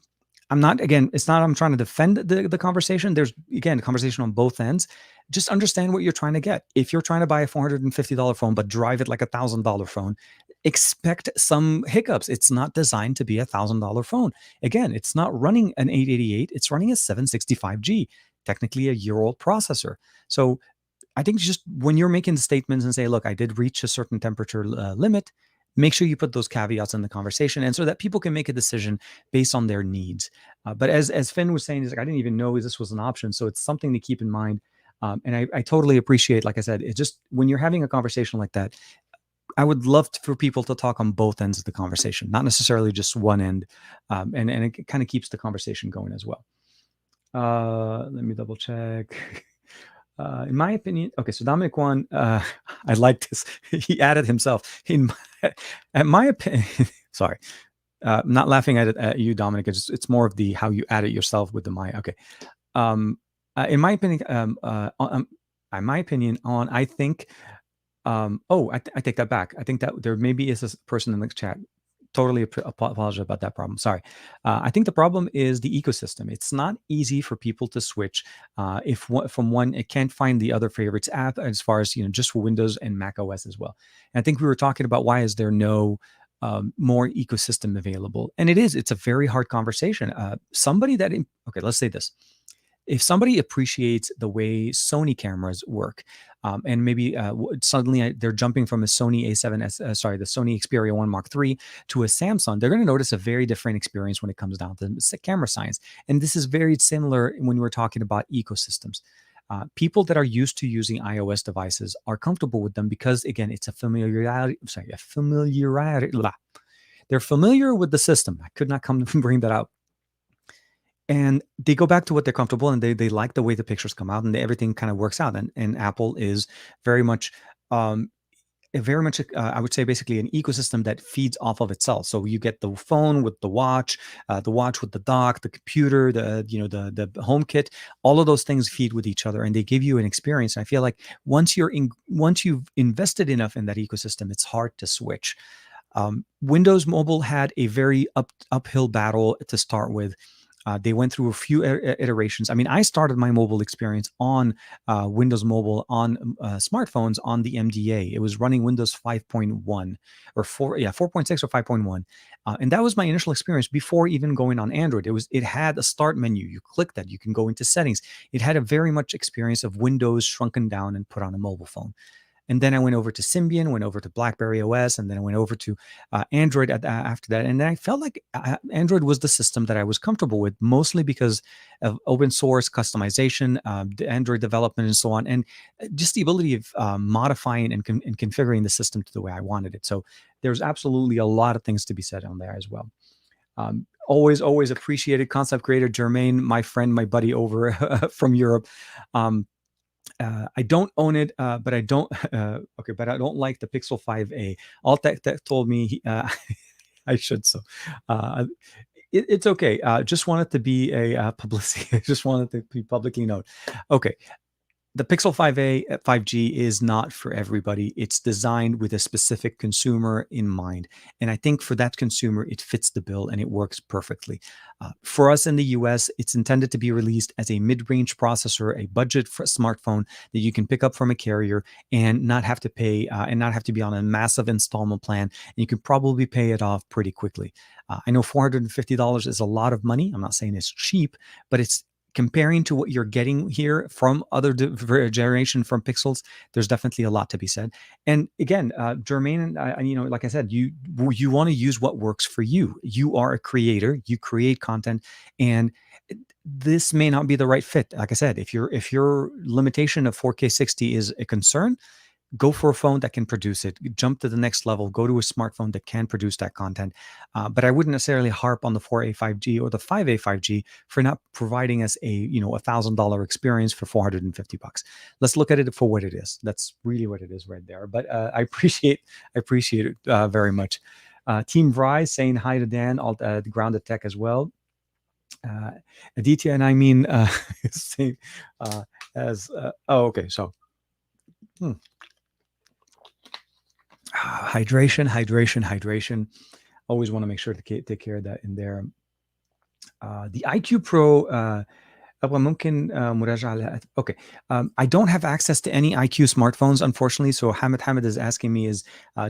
not, again, it's not, I'm trying to defend the conversation. There's, again, a conversation on both ends. Just understand what you're trying to get. If you're trying to buy a $450 phone, but drive it like $1,000 phone, expect some hiccups. It's not designed to be a $1,000 phone. Again, it's not running an 888. It's running a 765G, technically a year-old processor. So I think just when you're making statements and say, look, I did reach a certain temperature limit, make sure you put those caveats in the conversation and so that people can make a decision based on their needs. But as Finn was saying, he's like, I didn't even know this was an option. So it's something to keep in mind. And I totally appreciate, like I said, it just, when you're having a conversation like that, I would love for people to talk on both ends of the conversation, not necessarily just one end. And it kind of keeps the conversation going as well. Let me double check. In my opinion, okay, so Dominic one, I like this. He added himself. In my opinion, sorry, I'm not laughing at you, Dominic. It's more of the how you add it yourself with the my. Okay, in my opinion, I think. I take that back. I think that there maybe is a person in the chat. Totally apologize about that problem. Sorry. I think the problem is the ecosystem. It's not easy for people to switch if from one, it can't find the other favorites app as far as, just for Windows and Mac OS as well. And I think we were talking about why is there no more ecosystem available. And it's a very hard conversation. Somebody that, okay, let's say this. If somebody appreciates the way Sony cameras work, and maybe suddenly they're jumping from a Sony A7S, the Sony Xperia 1 Mark III to a Samsung, they're going to notice a very different experience when it comes down to camera science. And this is very similar when we're talking about ecosystems. People that are used to using iOS devices are comfortable with them because, again, it's a familiarity. Blah. They're familiar with the system. I could not come to bring that out. And they go back to what they're comfortable, and they like the way the pictures come out, and everything kind of works out. And Apple is very much um, I would say basically an ecosystem that feeds off of itself. So you get the phone with the watch with the dock, the computer, the home kit. All of those things feed with each other, and they give you an experience. And I feel like once you've invested enough in that ecosystem, it's hard to switch. Windows Mobile had a very uphill battle to start with. They went through a few iterations. I mean, I started my mobile experience on Windows Mobile on smartphones on the MDA. It was running Windows 5.1 or 4.6 or 5.1. And that was my initial experience before even going on Android. It had a start menu. You click that, you can go into settings. It had a very much experience of Windows shrunken down and put on a mobile phone. And then I went over to Symbian, went over to BlackBerry OS, and then I went over to Android after that. And then I felt like Android was the system that I was comfortable with, mostly because of open source customization, the Android development, and so on, and just the ability of modifying and configuring the system to the way I wanted it. So there's absolutely a lot of things to be said on there as well. Always appreciated concept creator Jermaine, my friend, my buddy over from Europe. I don't own it, but I don't. But I don't like the Pixel 5a. Tech told me I should. So it's okay. Just want it to be a publicity. I just wanted to be publicly known. Okay. The Pixel 5a 5G is not for everybody. It's designed with a specific consumer in mind. And I think for that consumer, it fits the bill and it works perfectly. For us in the US, it's intended to be released as a mid-range processor, a budget for a smartphone that you can pick up from a carrier and not have to pay and not have to be on a massive installment plan. And you can probably pay it off pretty quickly. I know $450 is a lot of money. I'm not saying it's cheap, but it's comparing to what you're getting here from other generation from Pixels, there's definitely a lot to be said. And again, Jermaine, like I said, you want to use what works for you. You are a creator, you create content, and this may not be the right fit. Like I said, if your limitation of 4K 60 is a concern, go for a phone that can produce it. Jump to the next level. Go to a smartphone that can produce that content. But I wouldn't necessarily harp on the 4A 5G or the 5A 5G for not providing us a $1,000 experience for $450. Let's look at it for what it is. That's really what it is right there. But I appreciate it very much. Team Vry saying hi to Dan, all the Grounded Tech as well. Aditya and I mean saying okay. So. Hydration. Always want to make sure to take care of that in there. The IQ Pro. Okay. I don't have access to any IQ smartphones, unfortunately. So Hamid is asking me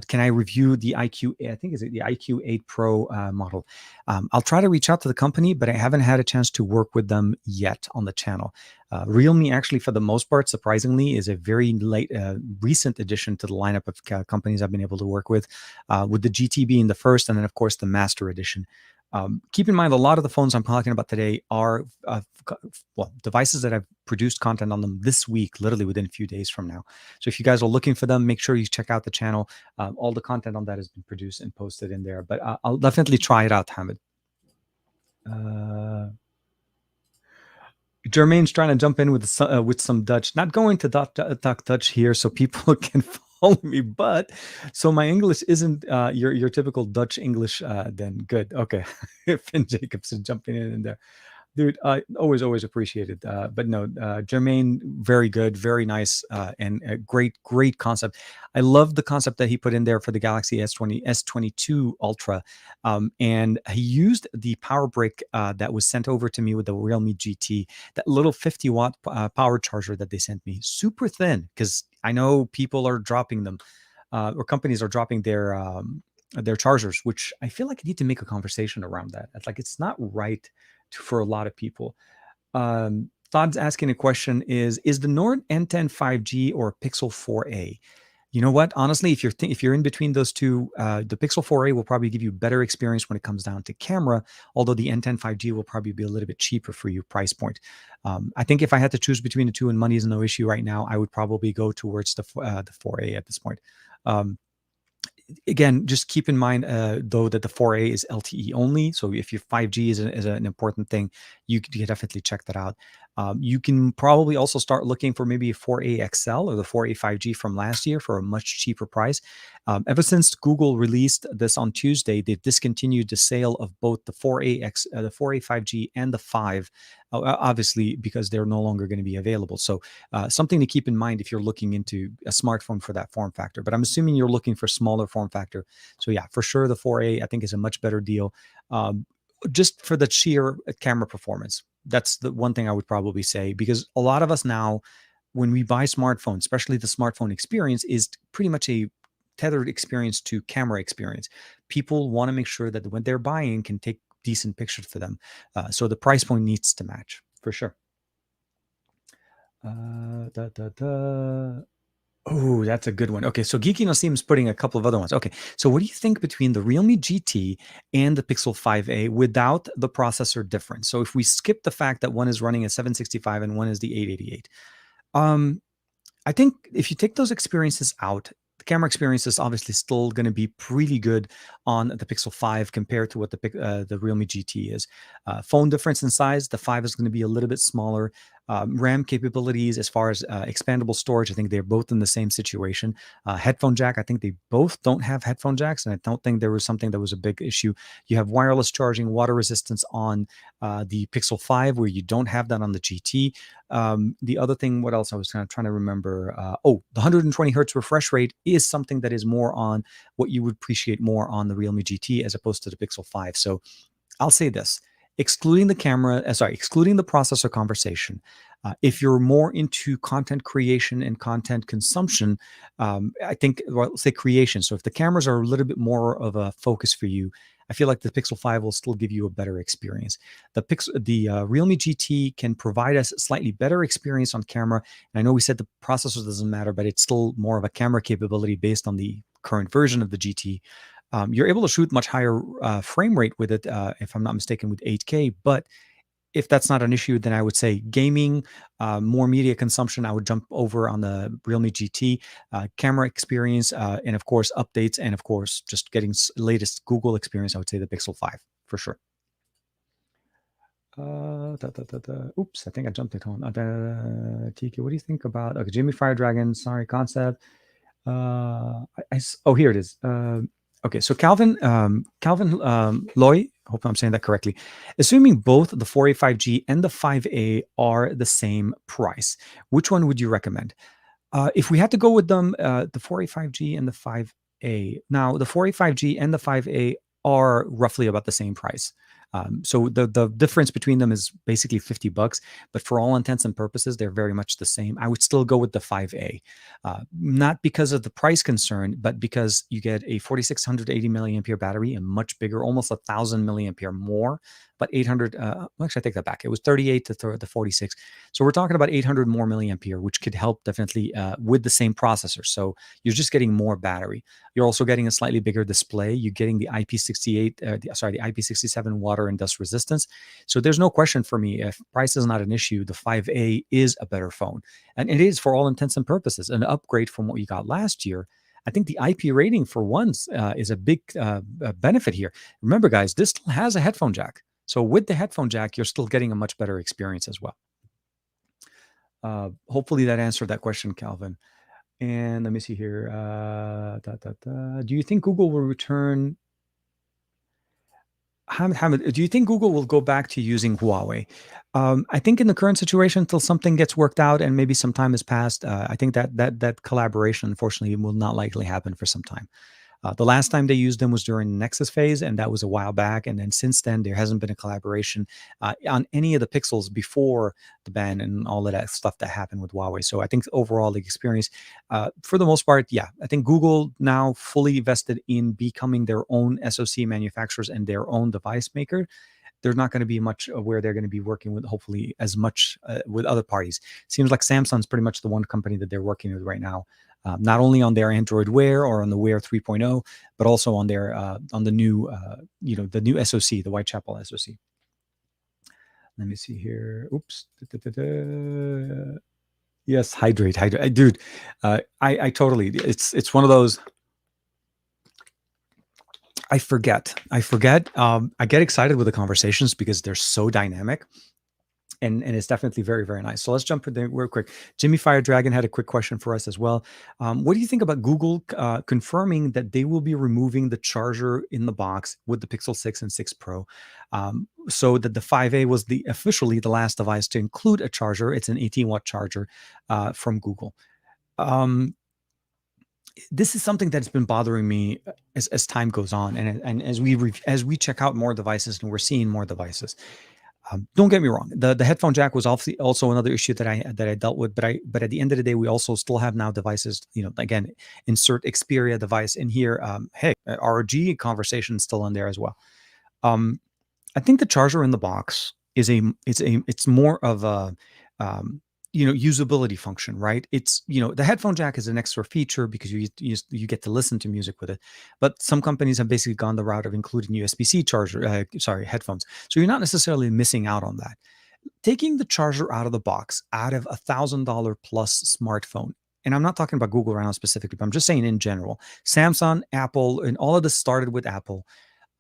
can I review the IQ? I think is it the IQ 8 Pro model? I'll try to reach out to the company, but I haven't had a chance to work with them yet on the channel. Realme, actually, for the most part, surprisingly, is a very recent addition to the lineup of companies I've been able to work with the GT being the first, and then of course the Master Edition. Keep in mind, a lot of the phones I'm talking about today are devices that I've produced content on them this week, literally within a few days from now. So if you guys are looking for them, make sure you check out the channel. All the content on that has been produced and posted in there. But I'll definitely try it out, Hamid. Jermaine's trying to jump in with some Dutch. Not going to talk Dutch here, so people can follow me. But so my English isn't your typical Dutch English. Then good, okay. Finn Jacobson jumping in there. Dude, always appreciated. But no, Jermaine, very good, very nice, and a great concept. I love the concept that he put in there for the Galaxy S22 Ultra, and he used the power brick that was sent over to me with the Realme GT, that little 50-watt power charger that they sent me, super thin, because I know people are dropping them, or companies are dropping their their chargers, which I feel like I need to make a conversation around that. It's like it's not right for a lot of people. Todd's asking a question: Is the Nord N10 5G or Pixel 4a? You know what? Honestly, if you're in between those two, the Pixel 4a will probably give you better experience when it comes down to camera. Although the N10 5G will probably be a little bit cheaper for you price point. I think if I had to choose between the two, and money is no issue right now, I would probably go towards the 4a at this point. Um, Again, just keep in mind, though, that the 4A is LTE only. So if your 5G is an important thing, you can definitely check that out. You can probably also start looking for maybe a 4A XL or the 4A 5G from last year for a much cheaper price. Ever since Google released this on Tuesday, they discontinued the sale of both the 4A 5G and the 5, obviously because they're no longer going to be available. So something to keep in mind if you're looking into a smartphone for that form factor. But I'm assuming you're looking for smaller form factor. So yeah, for sure, the 4A I think is a much better deal, just for the sheer camera performance. That's the one thing I would probably say, because a lot of us now, when we buy smartphones, especially the smartphone experience, is pretty much a tethered experience to camera experience. People want to make sure that when they're buying can take decent pictures for them. So the price point needs to match for sure. Da, da, da. Oh, that's a good one. Okay, so Geeky Nasim's putting a couple of other ones. Okay, so what do you think between the Realme GT and the Pixel 5a without the processor difference? So if we skip the fact that one is running a 765 and one is the 888, um, I think if you take those experiences out, the camera experience is obviously still going to be pretty good on the Pixel 5 compared to what the Realme GT is. Phone difference in size, the 5 is going to be a little bit smaller. RAM capabilities, as far as expandable storage, I think they're both in the same situation. Headphone jack, I think they both don't have headphone jacks, and I don't think there was something that was a big issue. You have wireless charging, water resistance on the Pixel 5, where you don't have that on the GT. The other thing, what else I was kind of trying to remember? The 120 hertz refresh rate is something that is more on what you would appreciate more on the Realme GT as opposed to the Pixel 5. So I'll say this: excluding the excluding the processor conversation, if you're more into content creation and content consumption, I think, well, let's say creation. So if the cameras are a little bit more of a focus for you, I feel like the Pixel 5 will still give you a better experience. The Realme GT can provide us a slightly better experience on camera. And I know we said the processor doesn't matter, but it's still more of a camera capability based on the current version of the GT. You're able to shoot much higher frame rate with it, if I'm not mistaken, with 8K. But if that's not an issue, then I would say gaming, more media consumption, I would jump over on the Realme GT. Camera experience, and of course updates, and of course just getting latest Google experience, I would say the Pixel 5 for sure. Oops, I think I jumped it on. TK, what do you think about Jimmy Fire Dragon? Sorry, concept. Here it is. Okay, so Calvin Loy, hope I'm saying that correctly. Assuming both the 4A 5G and the 5A are the same price, which one would you recommend? If we had to go with them, the 4A 5G and the 5A. Now, the 4A 5G and the 5A are roughly about the same price. So the difference between them is basically $50, but for all intents and purposes, they're very much the same. I would still go with the 5A, not because of the price concern, but because you get a 4680 milliampere battery, a much bigger, almost 1000 milliampere more, but 800. Actually, I take that back. It was 38 to the 46. So we're talking about 800 more milliampere, which could help definitely with the same processor. So you're just getting more battery. You're also getting a slightly bigger display. You're getting the IP68, the IP67 water and dust resistance. So there's no question for me, if price is not an issue, the 5A is a better phone. And it is, for all intents and purposes, an upgrade from what you got last year. I think the IP rating for once is a big benefit here. Remember, guys, this still has a headphone jack. So with the headphone jack, you're still getting a much better experience as well. Hopefully that answered that question, Calvin. And let me see here. Do you think Google will return? Hamid, do you think Google will go back to using Huawei? I think in the current situation, until something gets worked out and maybe some time has passed, I think that collaboration, unfortunately, will not likely happen for some time. The last time they used them was during the Nexus phase, and that was a while back. And then since then, there hasn't been a collaboration on any of the Pixels before the ban and all of that stuff that happened with Huawei. So I think overall the experience, for the most part, yeah, I think Google now fully vested in becoming their own SoC manufacturers and their own device maker. There's not going to be much where they're going to be working with, hopefully, as much with other parties. Seems like Samsung's pretty much the one company that they're working with right now, not only on their Android Wear or on the Wear 3.0, but also on their on the new, the new SoC, the Whitechapel SoC. Let me see here. Oops. Yes, hydrate. Dude. I totally. It's one of those. I forget. I get excited with the conversations because they're so dynamic, and it's definitely very, very nice. So let's jump in there real quick. Jimmy Fire Dragon had a quick question for us as well. What do you think about Google confirming that they will be removing the charger in the box with the Pixel 6 and 6 Pro, so that the 5A was officially the last device to include a charger? It's an 18-watt charger from Google. This is something that's been bothering me as time goes on, and as we check out more devices and we're seeing more devices. Don't get me wrong, the headphone jack was obviously also another issue that I dealt with, but at the end of the day, we also still have now devices. Again, insert Xperia device in here. Hey, ROG conversation still in there as well. I think the charger in the box it's more of a usability function, right? It's the headphone jack is an extra feature because you get to listen to music with it, but some companies have basically gone the route of including USB-C charger, headphones, so you're not necessarily missing out on that. Taking the charger out of the box, out of $1,000 plus smartphone, and I'm not talking about Google right now specifically, but I'm just saying in general, Samsung, Apple, and all of this started with Apple,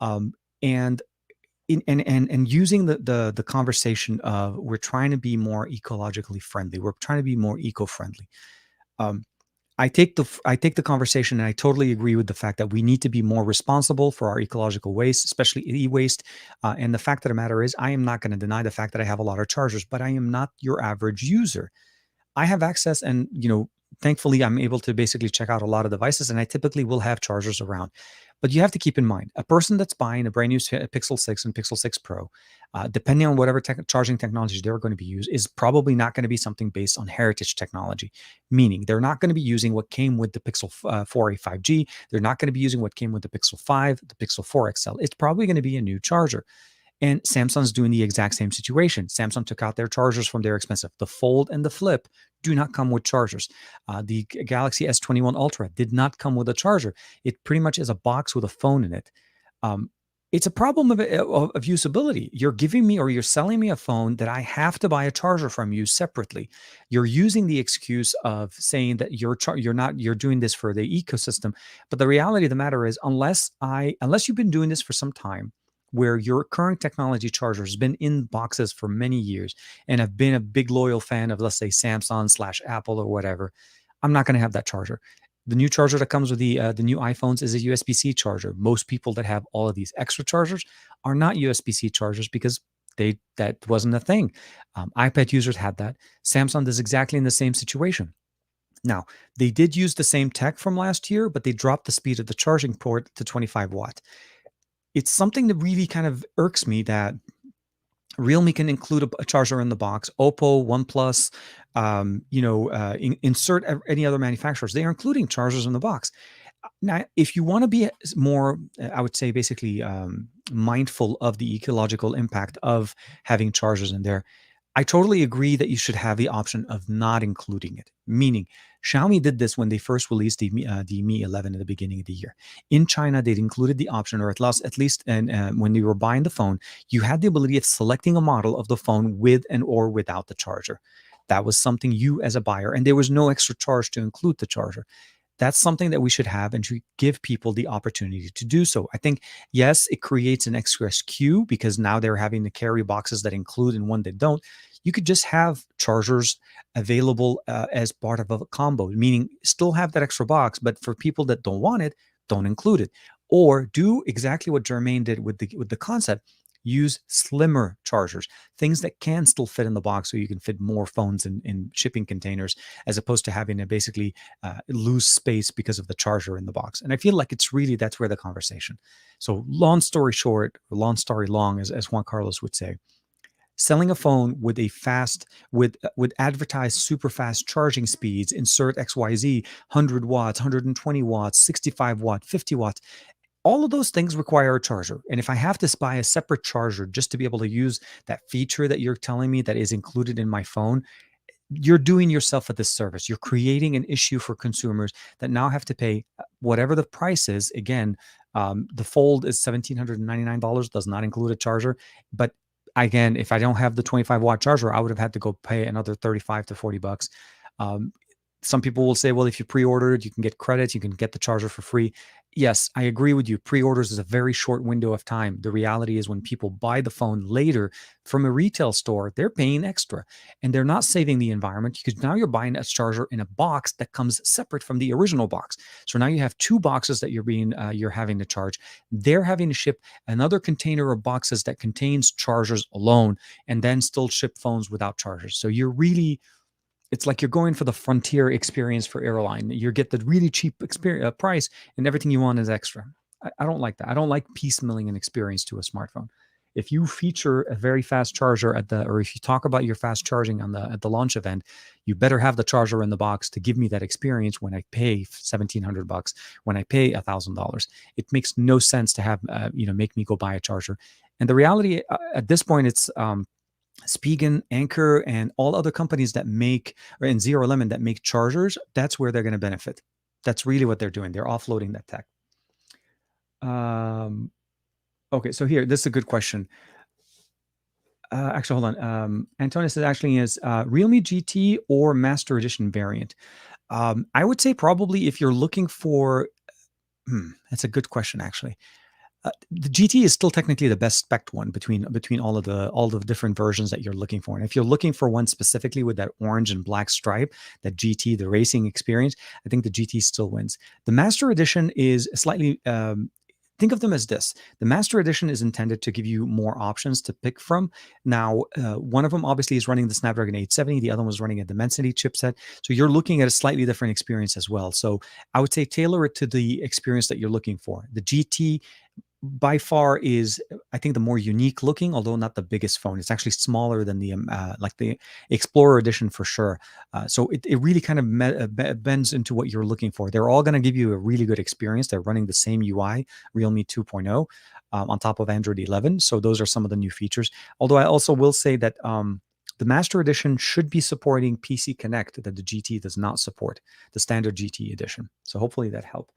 and and using the conversation of we're trying to be more ecologically friendly, we're trying to be more eco-friendly. um, I take the conversation, and I totally agree with the fact that we need to be more responsible for our ecological waste, especially e-waste. And the fact of the matter is, I am not going to deny the fact that I have a lot of chargers, but I am not your average user. I have access, and thankfully I'm able to basically check out a lot of devices, and I typically will have chargers around. But you have to keep in mind, a person that's buying a brand new Pixel 6 and Pixel 6 Pro, depending on whatever charging technology they're going to be used, is probably not going to be something based on heritage technology, meaning they're not going to be using what came with the Pixel 4a 5G. They're not going to be using what came with the Pixel 5, the Pixel 4 XL. It's probably going to be a new charger. And Samsung's doing the exact same situation. Samsung took out their chargers from their expensive. The Fold and the Flip do not come with chargers. The Galaxy S21 Ultra did not come with a charger. It pretty much is a box with a phone in it. It's a problem of usability. You're giving me, or you're selling me, a phone that I have to buy a charger from you separately. You're using the excuse of saying that you're doing this for the ecosystem. But the reality of the matter is, unless you've been doing this for some time, where your current technology charger has been in boxes for many years and have been a big loyal fan of, let's say, Samsung/Apple or whatever, I'm not going to have that charger. The new charger that comes with the new iPhones is a USB-C charger. Most people that have all of these extra chargers are not USB-C chargers because that wasn't a thing. iPad users had that. Samsung is exactly in the same situation. Now, they did use the same tech from last year, but they dropped the speed of the charging port to 25 watt. It's something that really kind of irks me that Realme can include a charger in the box. Oppo, OnePlus, insert any other manufacturers. They are including chargers in the box. Now, if you want to be more, I would say, basically mindful of the ecological impact of having chargers in there, I totally agree that you should have the option of not including it. Meaning, Xiaomi did this when they first released the Mi 11 at the beginning of the year. In China, they'd included the option, or at least, and when you were buying the phone, you had the ability of selecting a model of the phone with and or without the charger. That was something you as a buyer, and there was no extra charge to include the charger. That's something that we should have and should give people the opportunity to do so. I think, yes, it creates an extra SKU because now they're having to carry boxes that include and one that don't. You could just have chargers available as part of a combo, meaning still have that extra box, but for people that don't want it, don't include it. Or do exactly what Jermaine did with the concept. use slimmer chargers, things that can still fit in the box so you can fit more phones in shipping containers, as opposed to having to basically lose space because of the charger in the box. And I feel like it's really, that's where the conversation. So long story short, or long story long, as Juan Carlos would say, selling a phone with a fast with advertised super fast charging speeds, insert XYZ, 100 watts, 120 watts, 65 watt, 50 watts, all of those things require a charger. And if I have to buy a separate charger just to be able to use that feature that you're telling me that is included in my phone, you're doing yourself a disservice. You're creating an issue for consumers that now have to pay whatever the price is. Again, the Fold is $1,799, does not include a charger. But again, if I don't have the 25-watt charger, I would have had to go pay another 35 to 40 bucks. Um, some people will say, well, if you pre-ordered, you can get credits, you can get the charger for free. Yes, I agree with you. Pre-orders is a very short window of time. The reality is when people buy the phone later from a retail store, they're paying extra and they're not saving the environment, because now you're buying a charger in a box that comes separate from the original box. So now you have two boxes that you're having to charge. They're having to ship another container of boxes that contains chargers alone, and then still ship phones without chargers. So you're really, it's like you're going for the frontier experience for airline. You get the really cheap experience price, and everything you want is extra. I don't like that. I don't like piecemealing an experience to a smartphone. If you feature a very fast charger or if you talk about your fast charging at the launch event, you better have the charger in the box to give me that experience when I pay $1,700, when I pay $1,000. It makes no sense to have make me go buy a charger. And the reality at this point, it's Spigen, Anker, and all other companies that make, or in Zero Lemon that make chargers, that's where they're going to benefit. That's really what they're doing. They're offloading that tech. Okay, so here, this is a good question. Actually, hold on. Antonis is actually is Realme GT or Master Edition variant. I would say probably if you're looking for, that's a good question actually. The GT is still technically the best spec one between all the different versions that you're looking for. And if you're looking for one specifically with that orange and black stripe, that GT, the racing experience, I think the GT still wins. The Master Edition is slightly. Think of them as this. The Master Edition is intended to give you more options to pick from. Now, one of them obviously is running the Snapdragon 870. The other one was running a Dimensity chipset. So you're looking at a slightly different experience as well. So I would say tailor it to the experience that you're looking for. The GT by far is, I think, the more unique looking, although not the biggest phone. It's actually smaller than the like the Explorer edition for sure. So it really kind of bends into what you're looking for. They're all going to give you a really good experience. They're running the same UI, Realme 2.0, on top of Android 11. So those are some of the new features. Although I also will say that the Master Edition should be supporting PC Connect that the GT does not support, the standard GT edition. So hopefully that helped.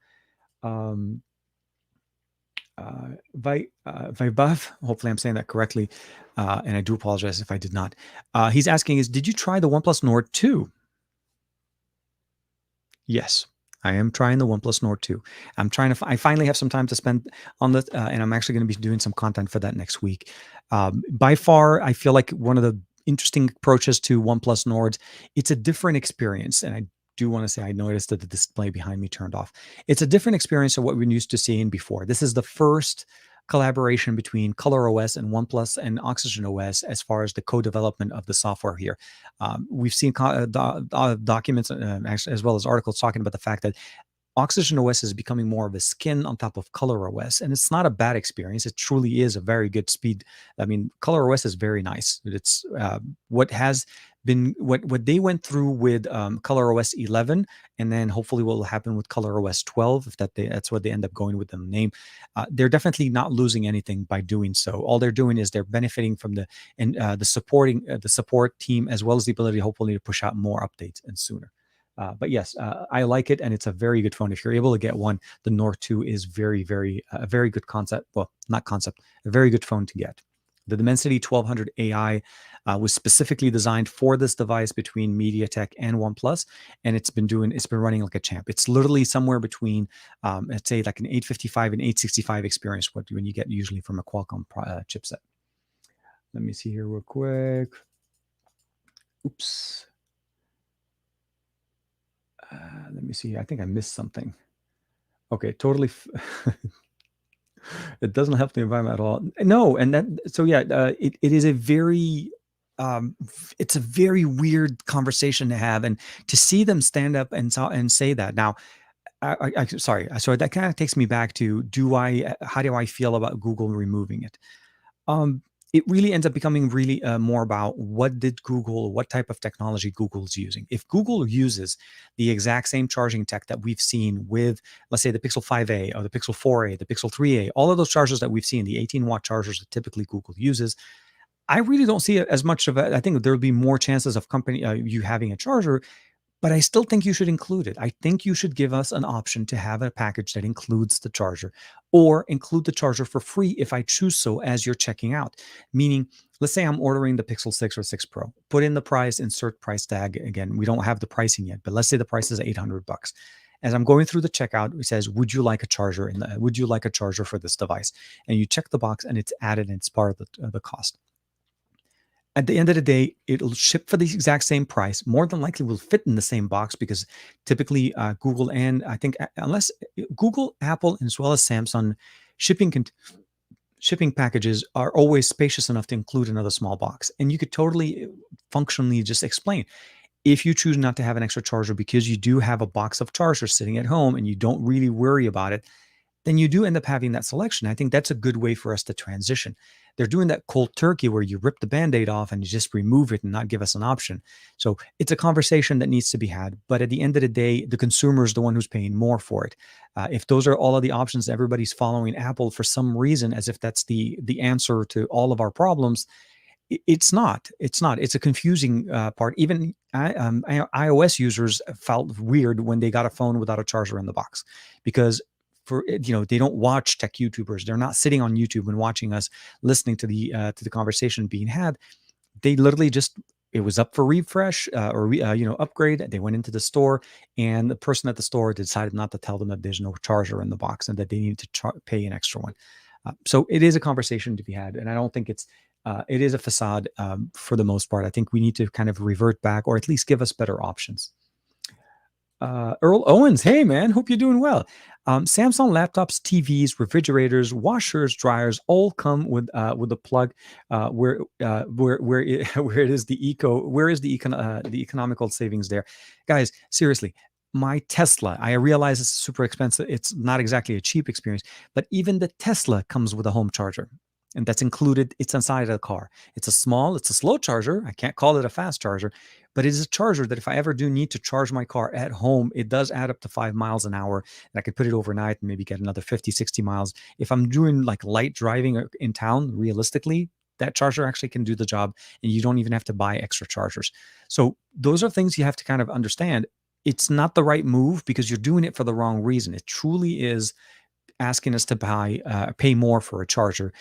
Vaibhav, hopefully I'm saying that correctly, and I do apologize if I did not. He's asking did you try the OnePlus Nord 2? Yes, I am trying the OnePlus Nord 2. I'm trying to, I finally have some time to spend on this, and I'm actually going to be doing some content for that next week. By far, I feel like one of the interesting approaches to OnePlus Nords, it's a different experience, and I do want to say I noticed that the display behind me turned off. It's a different experience of what we're used to seeing before. This is the first collaboration between ColorOS and OnePlus and Oxygen OS as far as the co-development of the software here. We've seen documents as well as articles talking about the fact that Oxygen OS is becoming more of a skin on top of ColorOS, and it's not a bad experience. It truly is a very good speed. I mean, ColorOS is very nice. It's what has been what they went through with ColorOS 11, and then hopefully what will happen with ColorOS 12, if that's what they end up going with the name. They're definitely not losing anything by doing so. All they're doing is they're benefiting from the support team, as well as the ability, hopefully, to push out more updates and sooner. But yes, I like it, and it's a very good phone. If you're able to get one, the Nord 2 is very, very a very good concept. Well, not concept, a very good phone to get. The Dimensity 1200 AI was specifically designed for this device between MediaTek and OnePlus, and it's been running like a champ. It's literally somewhere between, let's say, like an 855 and 865 experience when you get usually from a Qualcomm chipset. Let me see here real quick. Oops. Let me see. I think I missed something. Okay, totally. It doesn't help the environment at all. No, and that so yeah, it is a very it's a very weird conversation to have, and to see them stand up and say that. Now, sorry, that kind of takes me back to how do I feel about Google removing it? Um, it really ends up becoming really more about what type of technology Google's using. If Google uses the exact same charging tech that we've seen with, let's say, the Pixel 5a or the Pixel 4a, the Pixel 3a, all of those chargers that we've seen, the 18-watt chargers that typically Google uses, I really don't see it as much of a. I think there'll be more chances of you having a charger, but I still think you should include it. I think you should give us an option to have a package that includes the charger, or include the charger for free if I choose so as you're checking out. Meaning, let's say I'm ordering the Pixel 6 or 6 Pro, put in the price, insert price tag. Again, we don't have the pricing yet, but let's say the price is $800. As I'm going through the checkout, it says, "Would you like a charger? Would you like a charger for this device?" And you check the box, and it's added, and it's part of the cost. At the end of the day, it'll ship for the exact same price. More than likely, will fit in the same box because typically Google, and I think unless Google, Apple, as well as Samsung, shipping shipping packages are always spacious enough to include another small box. And you could totally functionally just explain, if you choose not to have an extra charger because you do have a box of chargers sitting at home and you don't really worry about it, then you do end up having that selection. I think that's a good way for us to transition. They're doing that cold turkey where you rip the band-aid off and you just remove it and not give us an option. So it's a conversation that needs to be had. But at the end of the day, the consumer is the one who's paying more for it. If those are all of the options, everybody's following Apple for some reason, as if that's the answer to all of our problems. It's not. It's not. It's a confusing part. Even iOS users felt weird when they got a phone without a charger in the box, because they don't watch tech YouTubers. They're not sitting on YouTube and watching us, listening to the conversation being had. They literally just, it was up for refresh upgrade. They went into the store, and the person at the store decided not to tell them that there's no charger in the box and that they needed to pay an extra one. So it is a conversation to be had, and I don't think it is a facade for the most part. I think we need to kind of revert back, or at least give us better options. Earl Owens, hey man, hope you're doing well. Samsung laptops, TVs, refrigerators, washers, dryers all come with a plug. Where where it is the economical savings there, guys? Seriously, my Tesla. I realize it's super expensive. It's not exactly a cheap experience, but even the Tesla comes with a home charger. And that's included. It's inside of the car. It's a slow charger. I can't call it a fast charger, but it is a charger that if I ever do need to charge my car at home, it does add up to 5 miles an hour. And I could put it overnight and maybe get another 50, 60 miles. If I'm doing like light driving in town, realistically, that charger actually can do the job, and you don't even have to buy extra chargers. So those are things you have to kind of understand. It's not the right move because you're doing it for the wrong reason. It truly is asking us to pay more for a charger,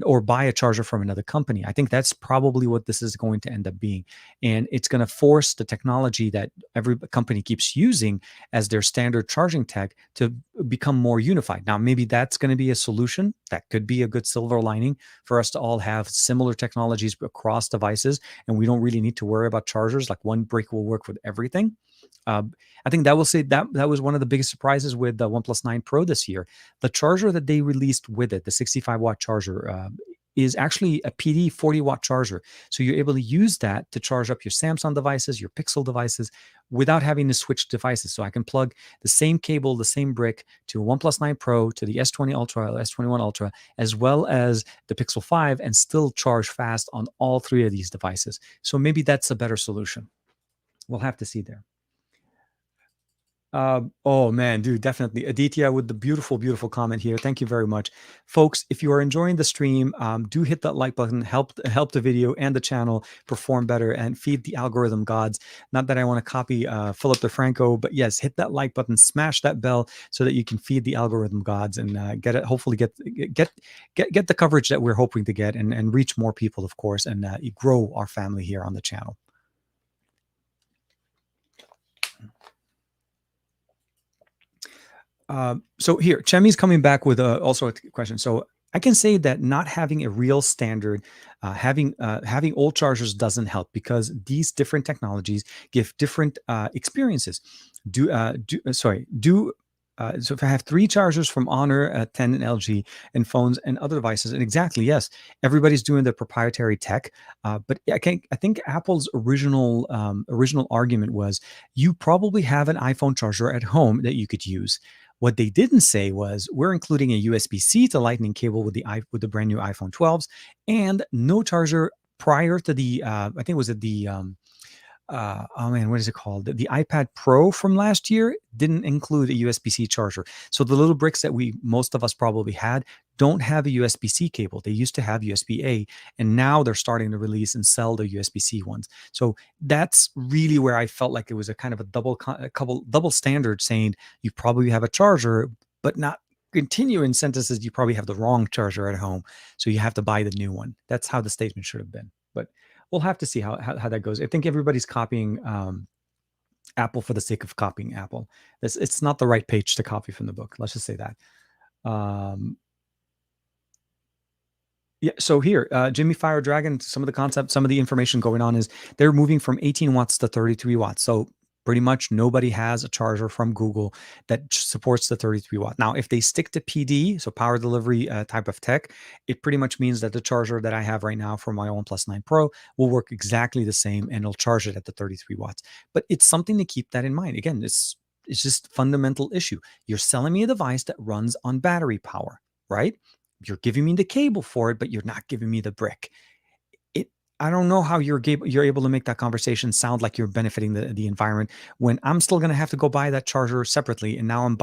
or buy a charger from another company. I think that's probably what this is going to end up being. And it's going to force the technology that every company keeps using as their standard charging tech to become more unified. Now, maybe that's going to be a solution. That could be a good silver lining for us to all have similar technologies across devices, and we don't really need to worry about chargers. Like one brick will work with everything. I think that will say that was one of the biggest surprises with the OnePlus 9 Pro this year. The charger that they released with it, the 65-watt charger, is actually a PD 40-watt charger. So you're able to use that to charge up your Samsung devices, your Pixel devices, without having to switch devices. So I can plug the same cable, the same brick to a OnePlus 9 Pro, to the S20 Ultra, S21 Ultra, as well as the Pixel 5, and still charge fast on all three of these devices. So maybe that's a better solution. We'll have to see there. Oh man, dude, definitely. Aditya with the beautiful, beautiful comment here. Thank you very much, folks. If you are enjoying the stream, do hit that like button. Help the video and the channel perform better and feed the algorithm gods. Not that I want to copy Philip DeFranco, but yes, hit that like button, smash that bell so that you can feed the algorithm gods and get it. Hopefully, get the coverage that we're hoping to get, and reach more people, of course, and grow our family here on the channel. So here, Chemi's coming back with also a question. So I can say that not having a real standard, having old chargers doesn't help, because these different technologies give different experiences. So if I have three chargers from Honor, 10 and LG, and phones and other devices, and exactly, yes, everybody's doing their proprietary tech. But I think Apple's original argument was you probably have an iPhone charger at home that you could use. What they didn't say was we're including a USB-C to Lightning cable with the brand new iPhone 12s, and no charger prior to the I think was it the oh man, what is it called? The iPad Pro from last year didn't include a USB-C charger. So the little bricks that most of us probably had don't have a USB-C cable. They used to have USB-A, and now they're starting to release and sell the USB-C ones. So that's really where I felt like it was a kind of a double standard, saying you probably have a charger, but not continue in sentences. You probably have the wrong charger at home, so you have to buy the new one. That's how the statement should have been. But we'll have to see how that goes. I think everybody's copying Apple for the sake of copying Apple. It's not the right page to copy from the book. Let's just say that. Um, yeah. So here, Jimmy Fire Dragon. Some of the concept, some of the information going on is they're moving from 18 watts to 33 watts. So pretty much nobody has a charger from Google that supports the 33 watt. Now, if they stick to PD, so power delivery type of tech, it pretty much means that the charger that I have right now for my OnePlus 9 Pro will work exactly the same, and it'll charge it at the 33 watts. But it's something to keep that in mind. Again, it's just fundamental issue. You're selling me a device that runs on battery power, right? You're giving me the cable for it, but you're not giving me the brick. It I don't know how you're able to make that conversation sound like you're benefiting the environment when I'm still going to have to go buy that charger separately. And now I'm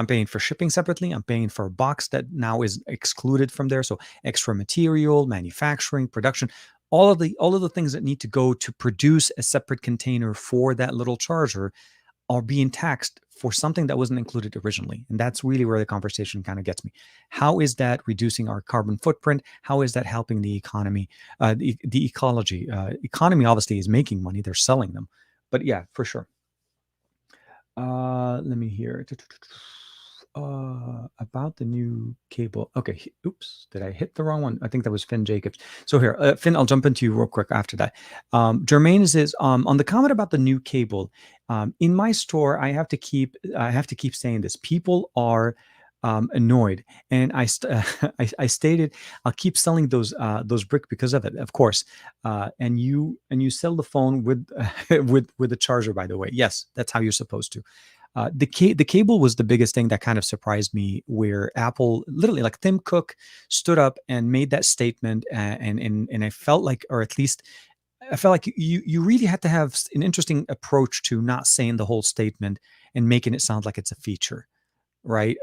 paying for shipping separately. I'm paying for a box that now is excluded from there. So extra material, manufacturing, production, all of the things that need to go to produce a separate container for that little charger are being taxed for something that wasn't included originally. And that's really where the conversation kind of gets me. How is that reducing our carbon footprint? How is that helping the economy, the ecology? Economy obviously is making money, they're selling them. But yeah, for sure. Let me hear. About the new cable. Okay, oops, did I hit the wrong one? I think that was Finn Jacobs. So here, Finn, I'll jump into you real quick after that. Jermaine says on the comment about the new cable. In my store, I have to keep saying this. People are annoyed, and I stated I'll keep selling those brick because of it, of course. And you sell the phone with with the charger, by the way. Yes, that's how you're supposed to. The cable was the biggest thing that kind of surprised me, where Apple literally, like Tim Cook, stood up and made that statement, and I felt like, or at least I felt like you really had to have an interesting approach to not saying the whole statement and making it sound like it's a feature, right?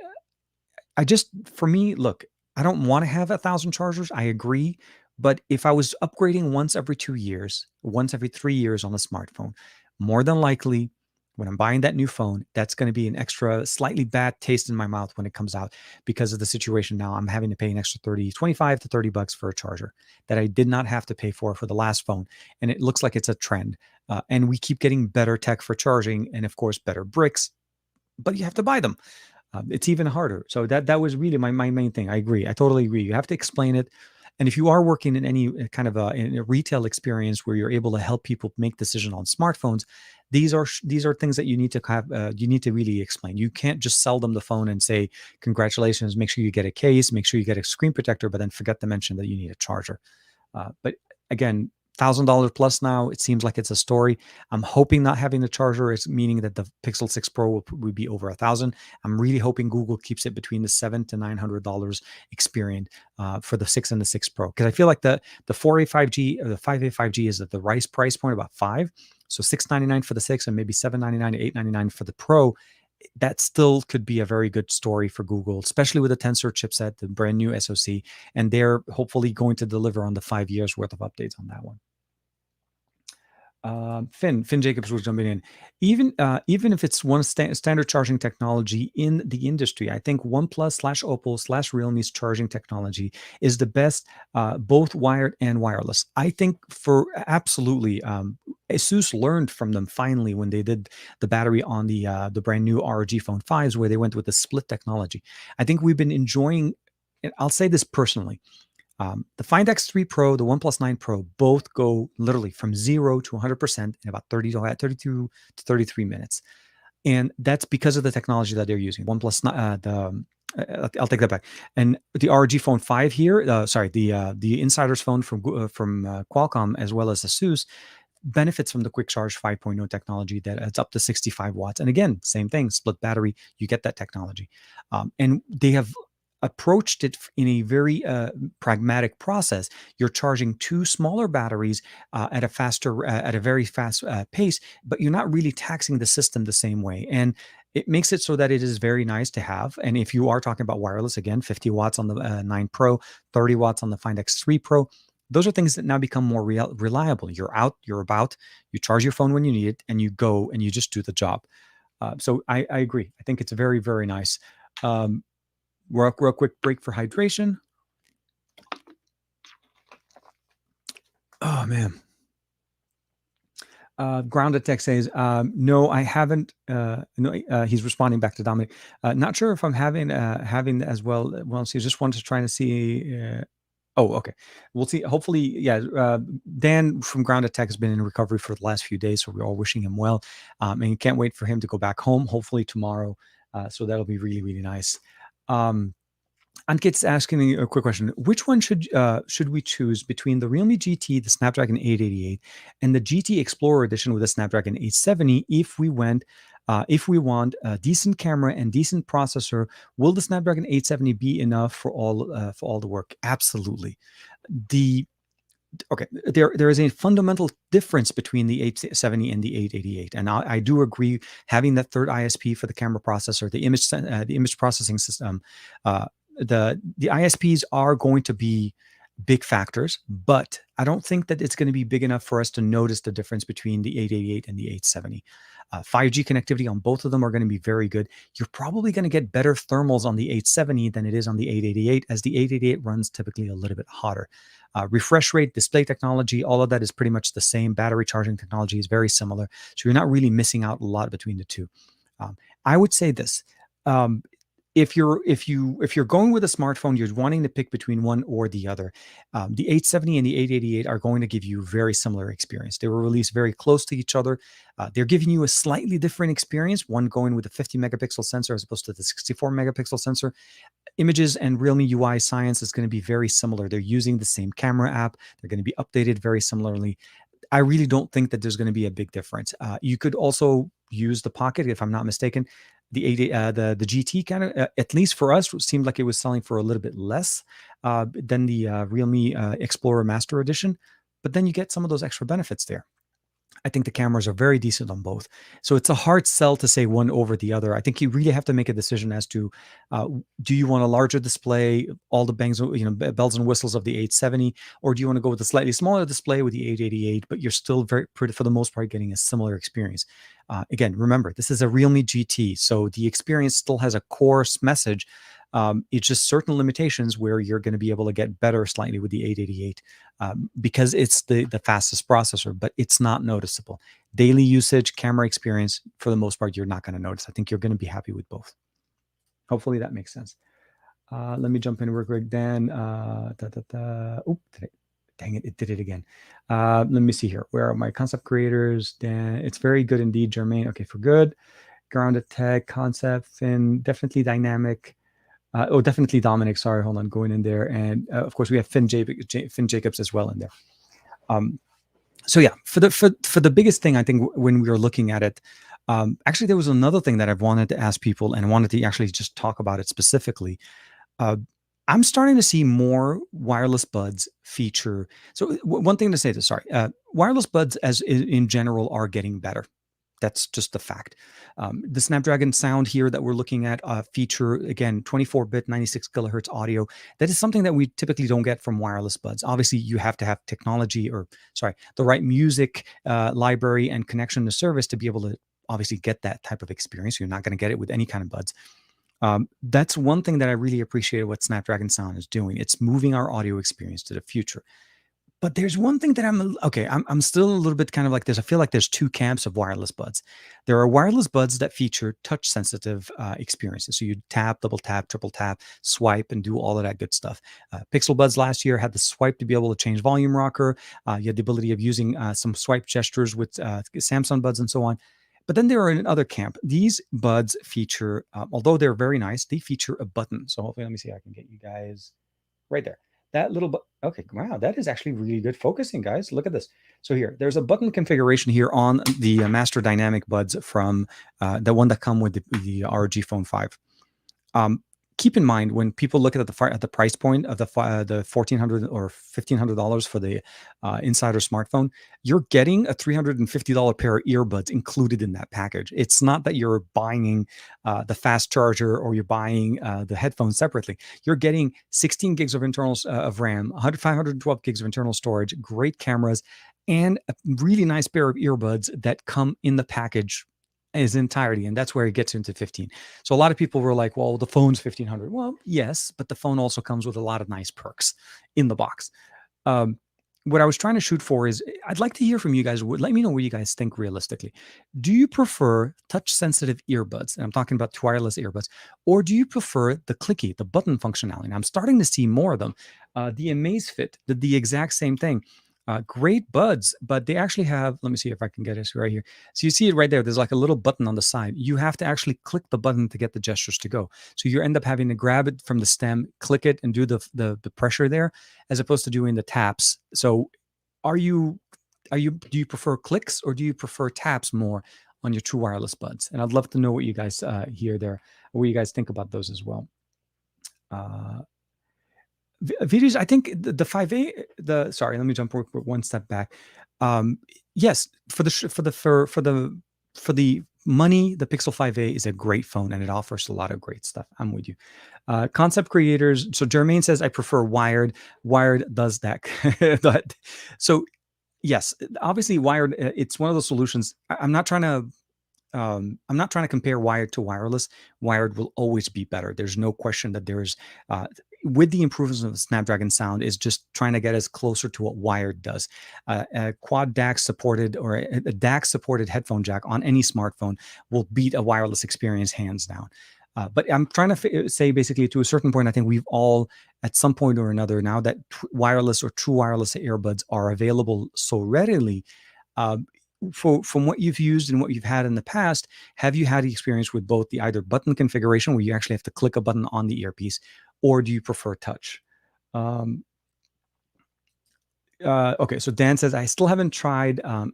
For me, look, I don't want to have 1,000 chargers. I agree. But if I was upgrading once every 2 years, once every 3 years on a smartphone, more than likely, when I'm buying that new phone, that's going to be an extra slightly bad taste in my mouth when it comes out, because of the situation now. I'm having to pay an extra 30, 25 to 30 bucks for a charger that I did not have to pay for the last phone. And it looks like it's a trend. And we keep getting better tech for charging, and of course, better bricks, but you have to buy them. It's even harder. So that was really my main thing. I agree. I totally agree. You have to explain it. And if you are working in any kind of in a retail experience where you're able to help people make decisions on smartphones, these are things that you need to have. You need to really explain. You can't just sell them the phone and say, "Congratulations! Make sure you get a case. Make sure you get a screen protector," but then forget to mention that you need a charger. But again, $1,000 plus now, it seems like it's a story. I'm hoping not having the charger is meaning that the Pixel 6 Pro will be over 1,000. I'm really hoping Google keeps it between the $700 to $900 experience for the 6 and the 6 Pro, because I feel like the 4A 5G or the 5A 5G is at the right price point, about five. So $699 for the 6 and maybe $799 to $899 for the Pro. That still could be a very good story for Google, especially with the Tensor chipset, the brand new SoC, and they're hopefully going to deliver on the 5 years worth of updates on that one. Finn Jacobs was jumping in. Even if it's one standard charging technology in the industry, I think OnePlus slash Oppo slash Realme's charging technology is the best, both wired and wireless. I think for absolutely, Asus learned from them finally when they did the battery on the brand new ROG Phone 5s, where they went with the split technology. I think we've been enjoying. I'll say this personally. The Find X3 Pro, the OnePlus 9 Pro, both go literally from 0 to 100% in about 32 to 33 minutes. And that's because of the technology that they're using. OnePlus, I'll take that back. And the ROG Phone 5 here, the Insider's phone from Qualcomm as well as Asus benefits from the quick charge 5.0 technology that it's up to 65 watts. And again, same thing, split battery, you get that technology. And they have approached it in a very pragmatic process. You're charging two smaller batteries at a very fast pace, but you're not really taxing the system the same way. And it makes it so that it is very nice to have. And if you are talking about wireless, again, 50 watts on the 9 Pro, 30 watts on the Find X3 Pro, those are things that now become more reliable. You're out, you're about, you charge your phone when you need it, and you go and you just do the job. So I agree. I think it's very, very nice. Real quick break for hydration. Oh, man. Grounded Tech says, no, I haven't. No, he's responding back to Dominic. Not sure if I'm having as well. Well, so he just wanted to try to see. Oh, okay. We'll see. Hopefully, yeah. Dan from Grounded Tech has been in recovery for the last few days, so we're all wishing him well. And can't wait for him to go back home, hopefully tomorrow. So that'll be really, really nice. Ankit's asking a quick question. Which one should we choose between the Realme GT, the Snapdragon 888, and the GT Explorer Edition with the Snapdragon 870 if we want a decent camera and decent processor? Will the Snapdragon 870 be enough for all the work? Absolutely. There is a fundamental difference between the 870 and the 888, and I do agree having that third ISP for the camera processor, the image processing system. The ISPs are going to be big factors, but I don't think that it's going to be big enough for us to notice the difference between the 888 and the 870. 5G connectivity on both of them are going to be very good. You're probably going to get better thermals on the 870 than it is on the 888, as the 888 runs typically a little bit hotter. Refresh rate, display technology, all of that is pretty much the same. Battery charging technology is very similar, so you're not really missing out a lot between the two. I would say this. If you're going with a smartphone, you're wanting to pick between one or the other. The 870 and the 888 are going to give you very similar experience. They were released very close to each other. They're giving you a slightly different experience. One going with a 50 megapixel sensor as opposed to the 64 megapixel sensor. Images and Realme UI science is going to be very similar. They're using the same camera app. They're going to be updated very similarly. I really don't think that there's going to be a big difference. You could also use the Pocket, if I'm not mistaken. The GT kind of, at least for us, seemed like it was selling for a little bit less than the Realme Explorer Master Edition. But then you get some of those extra benefits there. I think the cameras are very decent on both. So it's a hard sell to say one over the other. I think you really have to make a decision as to do you want a larger display, all the bells and whistles of the 870, or do you want to go with a slightly smaller display with the 888, but you're still very pretty, for the most part, getting a similar experience. Again, remember, this is a Realme GT, so the experience still has a coarse message. It's just certain limitations where you're going to be able to get better slightly with the 888 because it's the fastest processor, but it's not noticeable. Daily usage, camera experience, for the most part, you're not going to notice. I think you're going to be happy with both. Hopefully that makes sense. Let me jump in real quick, Dan. Dang it did it again. Let me see here. Where are my concept creators? Dan, it's very good indeed, Jermaine. Okay, for good. Grounded Tech, Concept, Finn, definitely dynamic. Definitely Dominic. Sorry, hold on, going in there, and of course we have Finn Jacobs as well in there. So yeah, for the biggest thing, I think when we were looking at it, actually there was another thing that I wanted to ask people and wanted to actually just talk about it specifically. I'm starting to see more wireless buds feature. So one thing to say this, sorry, wireless buds as in general are getting better. That's just the fact. The Snapdragon sound here that we're looking at feature, again, 24-bit, 96 kilohertz audio. That is something that we typically don't get from wireless buds. Obviously, you have to have the right music library and connection to service to be able to obviously get that type of experience. You're not going to get it with any kind of buds. That's one thing that I really appreciate what Snapdragon Sound is doing. It's moving our audio experience to the future. But there's one thing that I'm still a little bit kind of like this. I feel like there's two camps of wireless buds. There are wireless buds that feature touch sensitive experiences. So you tap, double tap, triple tap, swipe, and do all of that good stuff. Pixel Buds last year had the swipe to be able to change volume rocker. You had the ability of using some swipe gestures with Samsung Buds and so on. But then there are another camp. These buds feature, although they're very nice, they feature a button. So hopefully, let me see if I can get you guys right there. That little button. Okay, wow, that is actually really good focusing, guys. Look at this. So here, there's a button configuration here on the Master Dynamic buds from the one that come with the ROG Phone 5. Keep in mind when people look at the price point of the $1,400 or $1,500 for the Insider smartphone, you're getting a $350 pair of earbuds included in that package. It's not that you're buying the fast charger or you're buying the headphones separately. You're getting 16 gigs of internal of RAM, 512 gigs of internal storage, great cameras, and a really nice pair of earbuds that come in the package is entirety, and that's where it gets into 15. So a lot of people were like, well, the phone's 1500. Well, yes, but the phone also comes with a lot of nice perks in the box. What I was trying to shoot for is I'd like to hear from you guys. Let me know what you guys think realistically. Do you prefer touch sensitive earbuds? And I'm talking about wireless earbuds, or do you prefer the clicky, the button functionality? And I'm starting to see more of them. The Amazfit did the exact same thing. Great buds, but they actually have, let me see if I can get this right here. So you see it right there. There's like a little button on the side. You have to actually click the button to get the gestures to go. So you end up having to grab it from the stem, click it, and do the pressure there, as opposed to doing the taps. So do you prefer clicks or do you prefer taps more on your true wireless buds? And I'd love to know what you guys hear there, or what you guys think about those as well. Videos, I think the 5A, sorry, let me jump one step back. Yes, for the money, the Pixel 5A is a great phone and it offers a lot of great stuff. I'm with you. Concept creators. So Jermaine says I prefer wired. Wired does that. So yes, obviously wired. It's one of those solutions. I'm not trying to compare wired to wireless. Wired will always be better. There's no question that there's with the improvements of the Snapdragon sound is just trying to get us closer to what wired does. A quad DAC supported or a DAC supported headphone jack on any smartphone will beat a wireless experience hands down. But I'm trying to say basically to a certain point, I think we've all at some point or another, now that wireless or true wireless earbuds are available so readily, from what you've used and what you've had in the past, have you had the experience with both the either button configuration where you actually have to click a button on the earpiece, or do you prefer touch? Okay, so Dan says, I still haven't tried a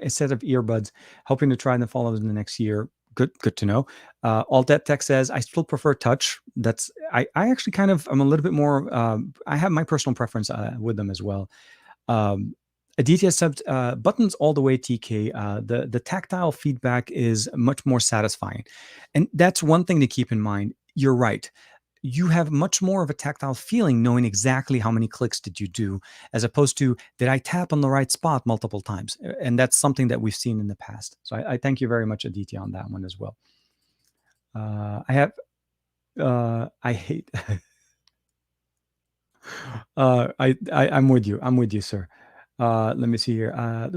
set of earbuds, hoping to try them follow in the next year. Good to know. Altet Tech says, I still prefer touch. I actually kind of, I'm a little bit more, I have my personal preference with them as well. Aditya said, buttons all the way, TK. The tactile feedback is much more satisfying. And that's one thing to keep in mind. You're right. You have much more of a tactile feeling knowing exactly how many clicks did you do, as opposed to, did I tap on the right spot multiple times? And that's something that we've seen in the past. So I thank you very much, Aditya, on that one as well. I hate, I'm with you. I'm with you, sir. Let me see here. I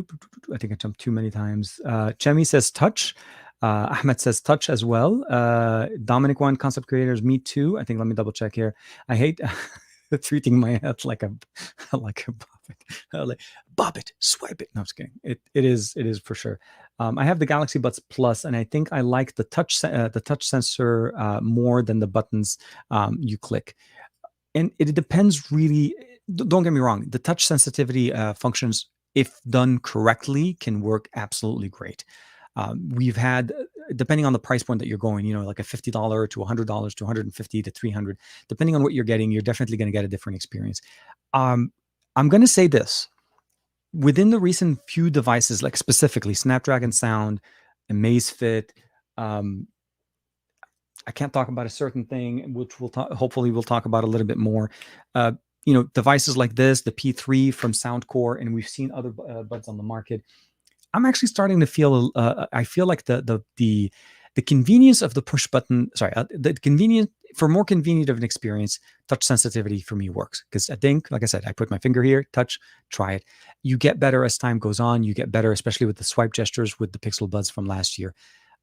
think I jumped too many times. Chemi says touch. Ahmed says touch as well. Dominic One, concept creators, me too. I think, let me double check here. I hate treating my head like a bobbit. Like, bob it, swipe it. No, I'm just kidding. It is for sure. I have the Galaxy Buds Plus, and I think I like the touch sensor more than the buttons you click. And it depends really. Don't get me wrong. The touch sensitivity functions, if done correctly, can work absolutely great. We've had, depending on the price point that you're going, like a $50 to $100 to $150 to $300, depending on what you're getting, you're definitely going to get a different experience. I'm going to say this. Within the recent few devices, like specifically Snapdragon Sound, Amazfit, I can't talk about a certain thing, which hopefully we'll talk about a little bit more. Devices like this, the P3 from Soundcore, and we've seen other buds on the market. I'm actually starting to feel. I feel like the convenience of the push button. Sorry, the convenience for more convenient of an experience. Touch sensitivity for me works because I think, like I said, I put my finger here, touch, try it. You get better as time goes on. You get better, especially with the swipe gestures with the Pixel Buds from last year.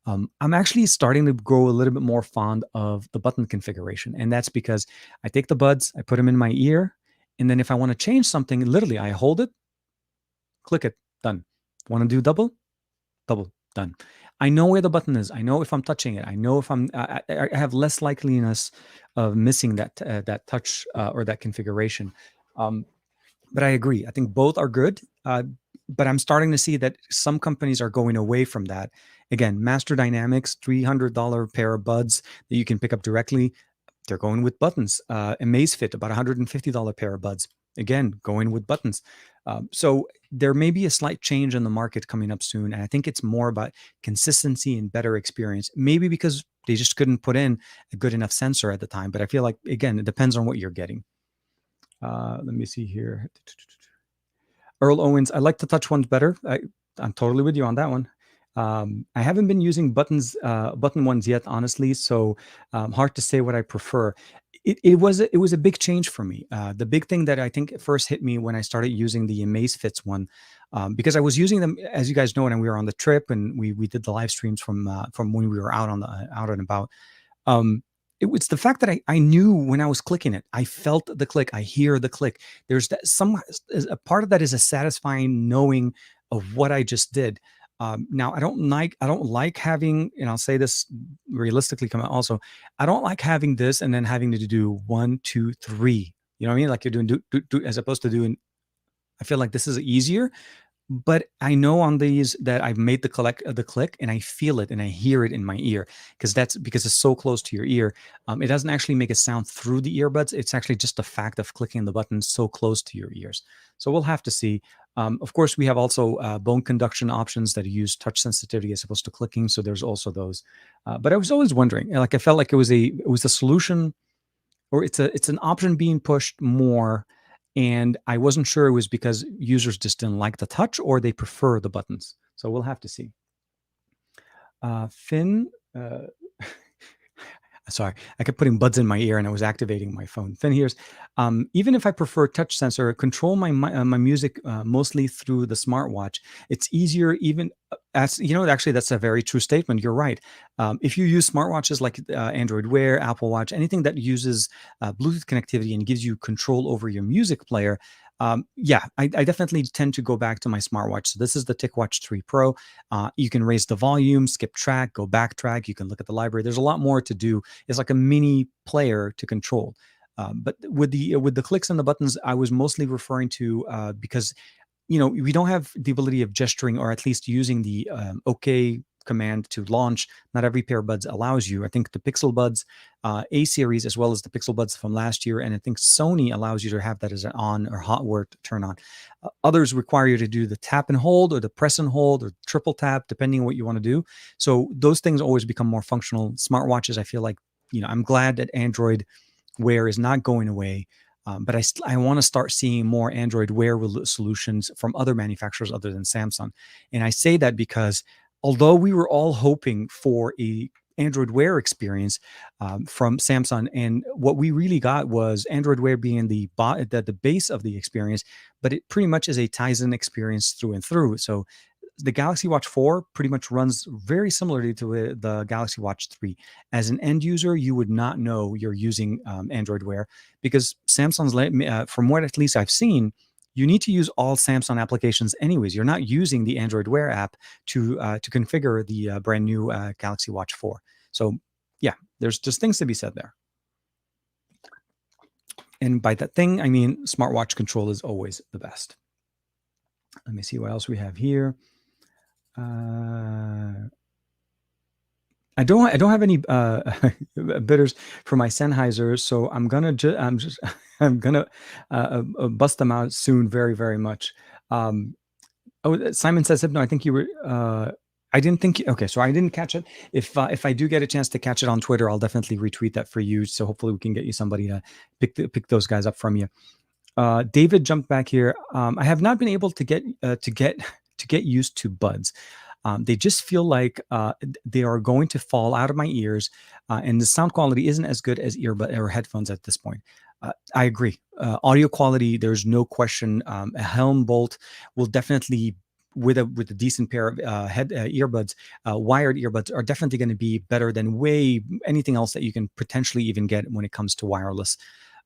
I'm actually starting to grow a little bit more fond of the button configuration. And that's because I take the buds, I put them in my ear, and then if I want to change something, literally I hold it, click it, done. Want to do double, done. I know where the button is. I know if I'm touching it. I know if I have less likeliness of missing that touch or that configuration. Um, but I agree. I think both are good. But I'm starting to see that some companies are going away from that. Again, Master Dynamics, $300 pair of buds that you can pick up directly. They're going with buttons. Amazfit, about $150 pair of buds. Again, going with buttons. So there may be a slight change in the market coming up soon. And I think it's more about consistency and better experience. Maybe because they just couldn't put in a good enough sensor at the time. But I feel like, again, it depends on what you're getting. Let me see here. Earl Owens, I like the touch ones better. I'm totally with you on that one. I haven't been using button ones yet, honestly. So hard to say what I prefer. It was a big change for me. The big thing that I think first hit me when I started using the Amazfits one, because I was using them, as you guys know, and we were on the trip and we did the live streams from when we were out and about. Um, it was the fact that I knew when I was clicking it, I felt the click, I hear the click. There's that some a part of that is a satisfying knowing of what I just did. Now I don't like having, and I'll say this realistically, come out also, I don't like having this and then having to do 1, 2, 3. You know what I mean? Like you're doing do as opposed to doing. I feel like this is easier, but I know on these that I've made the click and I feel it and I hear it in my ear because it's so close to your ear. It doesn't actually make a sound through the earbuds. It's actually just the fact of clicking the button so close to your ears. So we'll have to see. Of course, we have also bone conduction options that use touch sensitivity as opposed to clicking. So there's also those. But I was always wondering, like I felt like it was a solution, or it's an option being pushed more, and I wasn't sure it was because users just didn't like the touch or they prefer the buttons. So we'll have to see. Finn, sorry, I kept putting buds in my ear and I was activating my phone. Finn here's, even if I prefer touch sensor, control my music mostly through the smartwatch. It's easier, even as you know. Actually, that's a very true statement. You're right. If you use smartwatches like Android Wear, Apple Watch, anything that uses Bluetooth connectivity and gives you control over your music player. Yeah, I definitely tend to go back to my smartwatch. So this is the TicWatch 3 Pro. You can raise the volume, skip track, go backtrack. You can look at the library. There's a lot more to do. It's like a mini player to control. But with the clicks and the buttons, I was mostly referring to because we don't have the ability of gesturing, or at least using the OK command to launch. Not every pair of buds allows you. I think the Pixel Buds A series, as well as the Pixel Buds from last year, and I think Sony allows you to have that as an on or hot word to turn on. Others require you to do the tap and hold, or the press and hold, or triple tap, depending on what you want to do. So those things always become more functional. Smartwatches, I feel like, I'm glad that Android Wear is not going away. But I want to start seeing more Android Wear solutions from other manufacturers other than Samsung. And I say that because although we were all hoping for a Android Wear experience from Samsung, and what we really got was Android Wear being the base of the experience, but it pretty much is a Tizen experience through and through. So the Galaxy Watch 4 pretty much runs very similarly to the Galaxy Watch 3. As an end user, you would not know you're using Android Wear, because Samsung's, from what at least I've seen, you need to use all Samsung applications anyways. You're not using the Android Wear app to configure the brand new Galaxy Watch 4. So yeah, there's just things to be said there. And by that thing, I mean smartwatch control is always the best. Let me see what else we have here. I don't have any bitters for my Sennheiser, so I'm gonna bust them out soon, very very much. Simon says, "No, I think you were." I didn't think. Okay, so I didn't catch it. If I do get a chance to catch it on Twitter, I'll definitely retweet that for you. So hopefully we can get you somebody to pick those guys up from you. David jumped back here. I have not been able to get used to buds. They just feel like they are going to fall out of my ears, and the sound quality isn't as good as earbud or headphones at this point. I agree. Audio quality, there's no question. A Helm Bolt will definitely, with a decent pair of earbuds, wired earbuds, are definitely going to be better than anything else that you can potentially even get when it comes to wireless.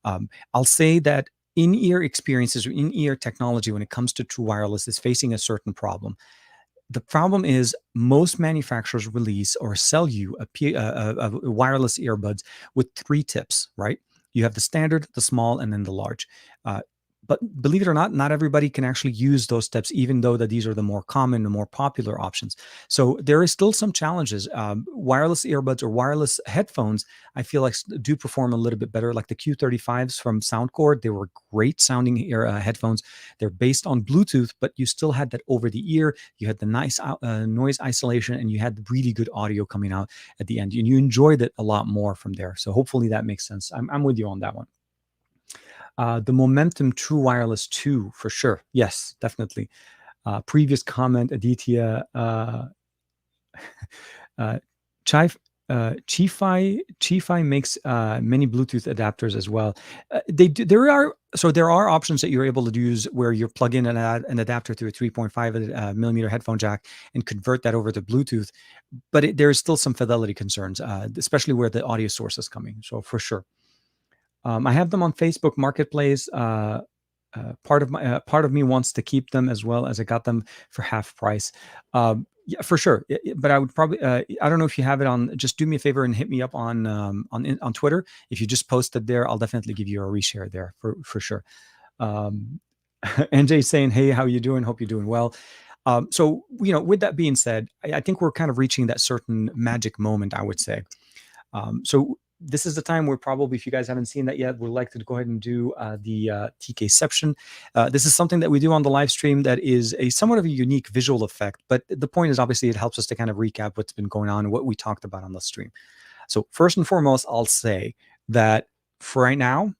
I'll say that in-ear experiences or in-ear technology when it comes to true wireless is facing a certain problem. The problem is most manufacturers release or sell you a wireless earbuds with three tips, right? You have the standard, the small, and then the large. Uh, but believe it or not, not everybody can actually use those steps, even though that these are the more common, the more popular options. So there is still some challenges. Wireless earbuds or wireless headphones, I feel like do perform a little bit better. Like the Q35s from Soundcore, they were great sounding headphones. They're based on Bluetooth, but you still had that over the ear. You had the nice noise isolation, and you had really good audio coming out at the end. And you enjoyed it a lot more from there. So hopefully that makes sense. I'm with you on that one. The Momentum True Wireless 2, for sure. Yes, definitely. Previous comment, Aditya, uh, Chif, Chifi makes many Bluetooth adapters as well. They do, there are options that you're able to use where you plug in an adapter through a 3.5 millimeter headphone jack and convert that over to Bluetooth. But there's still some fidelity concerns, especially where the audio source is coming. So for sure. I have them on Facebook Marketplace. Part of me wants to keep them as well, as I got them for half price. Yeah, for sure. But I would probably I don't know if you have it on. Just do me a favor and hit me up on Twitter. If you just posted there, I'll definitely give you a reshare there for sure. Um, NJ saying, "Hey, how you doing? Hope you're doing well." So with that being said, I think we're kind of reaching that certain magic moment, I would say. So this is the time where probably, if you guys haven't seen that yet, we'd like to go ahead and do the TKception. This is something that we do on the live stream that is a somewhat of a unique visual effect, but the point is obviously it helps us to kind of recap what's been going on and what we talked about on the stream. So first and foremost, I'll say that for right now,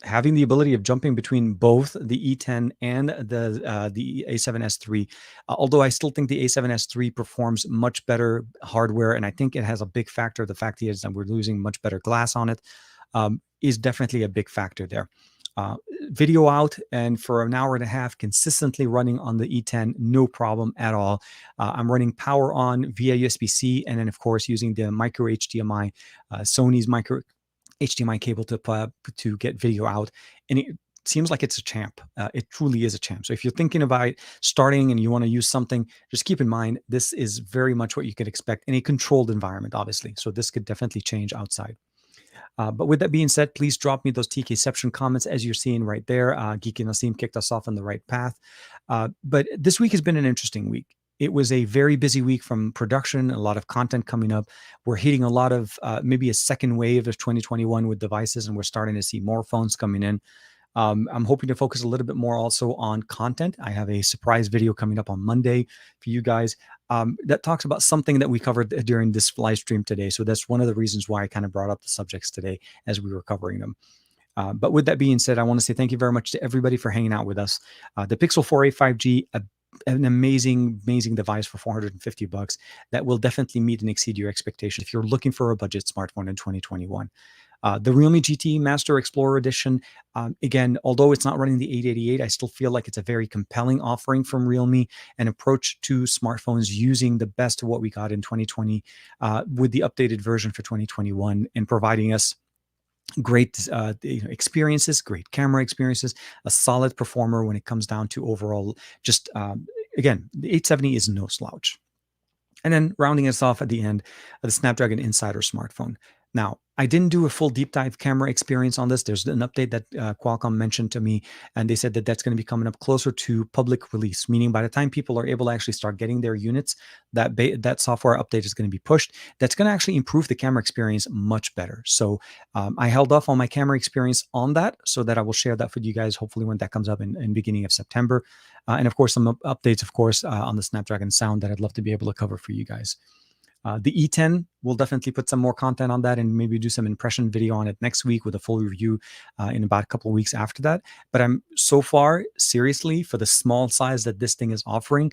having the ability of jumping between both the E10 and the A7S III, although I still think the A7S III performs much better hardware, and I think it has a big factor. The fact is that we're losing much better glass on it, is definitely a big factor there. Video out and for an hour and a half consistently running on the E10, no problem at all. I'm running power on via USB-C, and then of course using the micro HDMI, Sony's micro HDMI cable to get video out, and it seems like it's a champ. It truly is a champ. So if you're thinking about starting and you want to use something, just keep in mind this is very much what you could expect in a controlled environment, obviously. So this could definitely change outside. But with that being said, please drop me those TKception comments as you're seeing right there. Geeky Nassim kicked us off on the right path. But this week has been an interesting week. It was a very busy week from production, a lot of content coming up. We're hitting a lot of maybe a second wave of 2021 with devices, and we're starting to see more phones coming in. I'm hoping to focus a little bit more also on content. I have a surprise video coming up on Monday for you guys that talks about something that we covered during this live stream today. So that's one of the reasons why I kind of brought up the subjects today as we were covering them. But with that being said, I want to say thank you very much to everybody for hanging out with us. The Pixel 4a 5G, an amazing device for $450 that will definitely meet and exceed your expectations if you're looking for a budget smartphone in 2021. The Realme GT Master Explorer Edition, again, although it's not running the 888, I still feel like it's a very compelling offering from Realme, an approach to smartphones using the best of what we got in 2020 with the updated version for 2021 and providing us great experiences, great camera experiences, a solid performer when it comes down to overall. Just again, the 870 is no slouch. And then rounding us off at the end, the Snapdragon Insider smartphone. Now, I didn't do a full deep dive camera experience on this. There's an update that Qualcomm mentioned to me, and they said that that's going to be coming up closer to public release, meaning by the time people are able to actually start getting their units, that software update is going to be pushed. That's going to actually improve the camera experience much better. So I held off on my camera experience on that so that I will share that with you guys, hopefully when that comes up in beginning of September. And of course, some updates, of course, on the Snapdragon Sound that I'd love to be able to cover for you guys. The E10, we'll definitely put some more content on that and maybe do some impression video on it next week with a full review in about a couple of weeks after that. But I'm so far, seriously, for the small size that this thing is offering,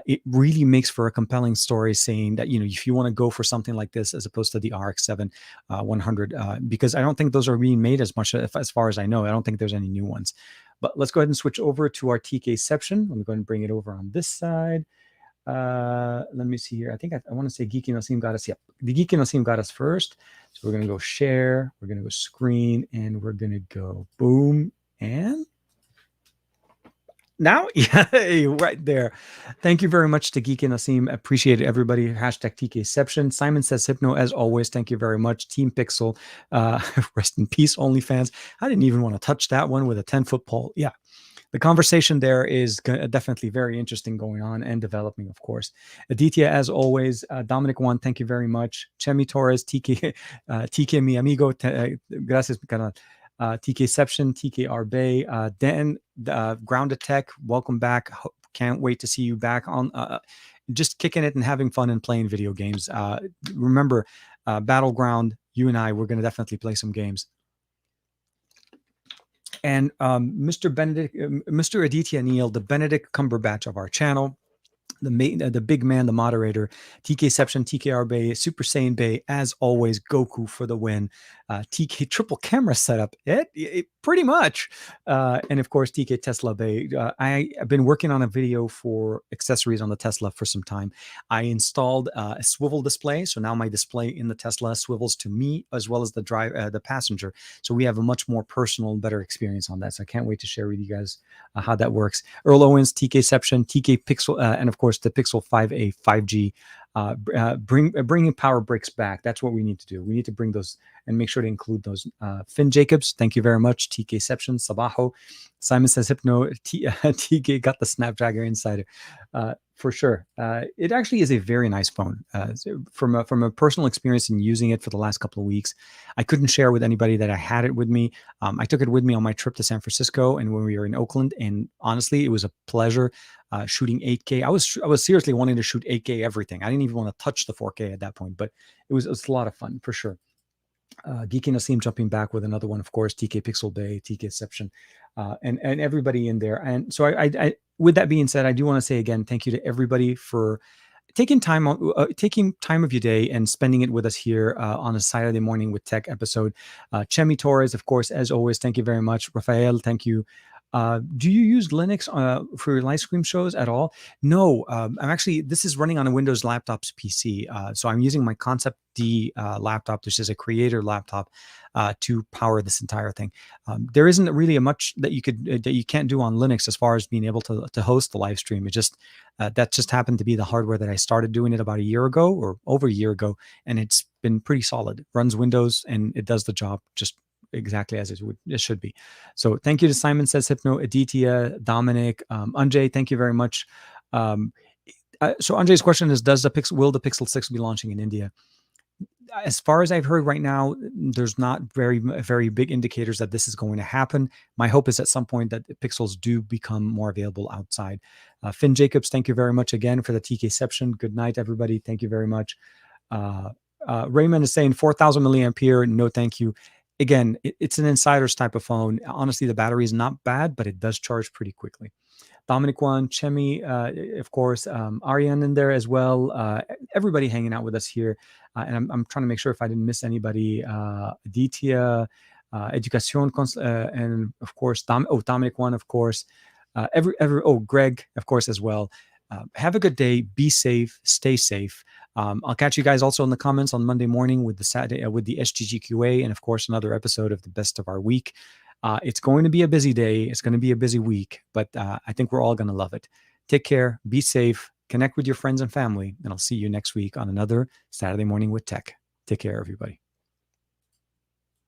it really makes for a compelling story saying that, if you want to go for something like this as opposed to the RX-7 100, because I don't think those are being made as much as far as I know. I don't think there's any new ones. But let's go ahead and switch over to our TKception. Let me go ahead and bring it over on this side. Let me see here. I think I want to say Geeky Nassim got us. Yep. The Geeky Nassim got us first. So we're going to go share. We're going to go screen, and we're going to go boom. And Now, yeah, right there. Thank you very much to Geek and Asim. Appreciate it, everybody. Hashtag TKception. Simon says Hypno, as always. Thank you very much. Team Pixel. Rest in peace, OnlyFans. I didn't even want to touch that one with a 10-foot pole. Yeah, the conversation there is definitely very interesting going on and developing, of course. Aditya, as always. Dominic One, thank you very much. Chemi Torres, TK, TK mi amigo, gracias, canal. TKception, TK Bay, Dan, Grounded Tech, welcome back. Can't wait to see you back on just kicking it and having fun and playing video games. Remember, Battleground, you and I, we're going to definitely play some games. And Mr. Benedict, Mr. Aditya Neil, the Benedict Cumberbatch of our channel, the big man, the moderator, TKception, TKR Bay, Super Saiyan Bay, as always, Goku for the win. TK triple camera setup, it pretty much. And of course, TK Tesla Bay. I've been working on a video for accessories on the Tesla for some time. I installed a swivel display, so now my display in the Tesla swivels to me as well as the passenger. So we have a much more personal and better experience on that. So I can't wait to share with you guys how that works. Earl Owens, TKception, TK Pixel, and of course the Pixel 5a 5G. Bringing power bricks back. That's what we need to do. We need to bring those and make sure to include those. Finn Jacobs, thank you very much. TKception, Sabajo. Simon says Hypno. TK got the Snapdragon Insider. For sure. It actually is a very nice phone. From a personal experience in using it for the last couple of weeks, I couldn't share with anybody that I had it with me. I took it with me on my trip to San Francisco and when we were in Oakland, and honestly, it was a pleasure shooting 8K. I was seriously wanting to shoot 8K everything. I didn't even want to touch the 4K at that point, but it was a lot of fun for sure. Geek and Asim jumping back with another one, of course, TK Pixel Bay, TKception, and everybody in there. And so I with that being said, I do want to say again, thank you to everybody for taking time of your day and spending it with us here on a Saturday morning with tech episode. Chemi Torres, of course, as always, thank you very much. Rafael, thank you. Do you use Linux for your live stream shows at all? No, this is running on a Windows laptop's PC. So I'm using my Concept D laptop, which is a creator laptop, to power this entire thing. There isn't really a much that you can't do on Linux as far as being able to host the live stream. It just that just happened to be the hardware that I started doing it about a year ago or over a year ago, and it's been pretty solid. It runs Windows and it does the job just exactly as it should be. So thank you to Simon Says Hypno, Aditya, Dominic, Anjay. Thank you very much. So Anjay's question is: will the Pixel 6 be launching in India? As far as I've heard right now, there's not very big indicators that this is going to happen. My hope is at some point that the Pixels do become more available outside. Finn Jacobs, thank you very much again for the TKception. Good night, everybody. Thank you very much. Raymond is saying 4,000 milliampere. No, thank you. Again, it's an insider's type of phone. Honestly, the battery is not bad, but it does charge pretty quickly. Dominic Juan, Chemi, of course, Ariane in there as well. Everybody hanging out with us here. And I'm trying to make sure if I didn't miss anybody. Aditya, Educacion, and of course, Dominic Juan, of course. Greg, of course, as well. Have a good day. Be safe. Stay safe. I'll catch you guys also in the comments on Monday morning with the SGGQA and of course another episode of the best of our week. It's going to be a busy day. It's going to be a busy week, but I think we're all going to love it. Take care. Be safe. Connect with your friends and family, and I'll see you next week on another Saturday Morning with Tech. Take care, everybody.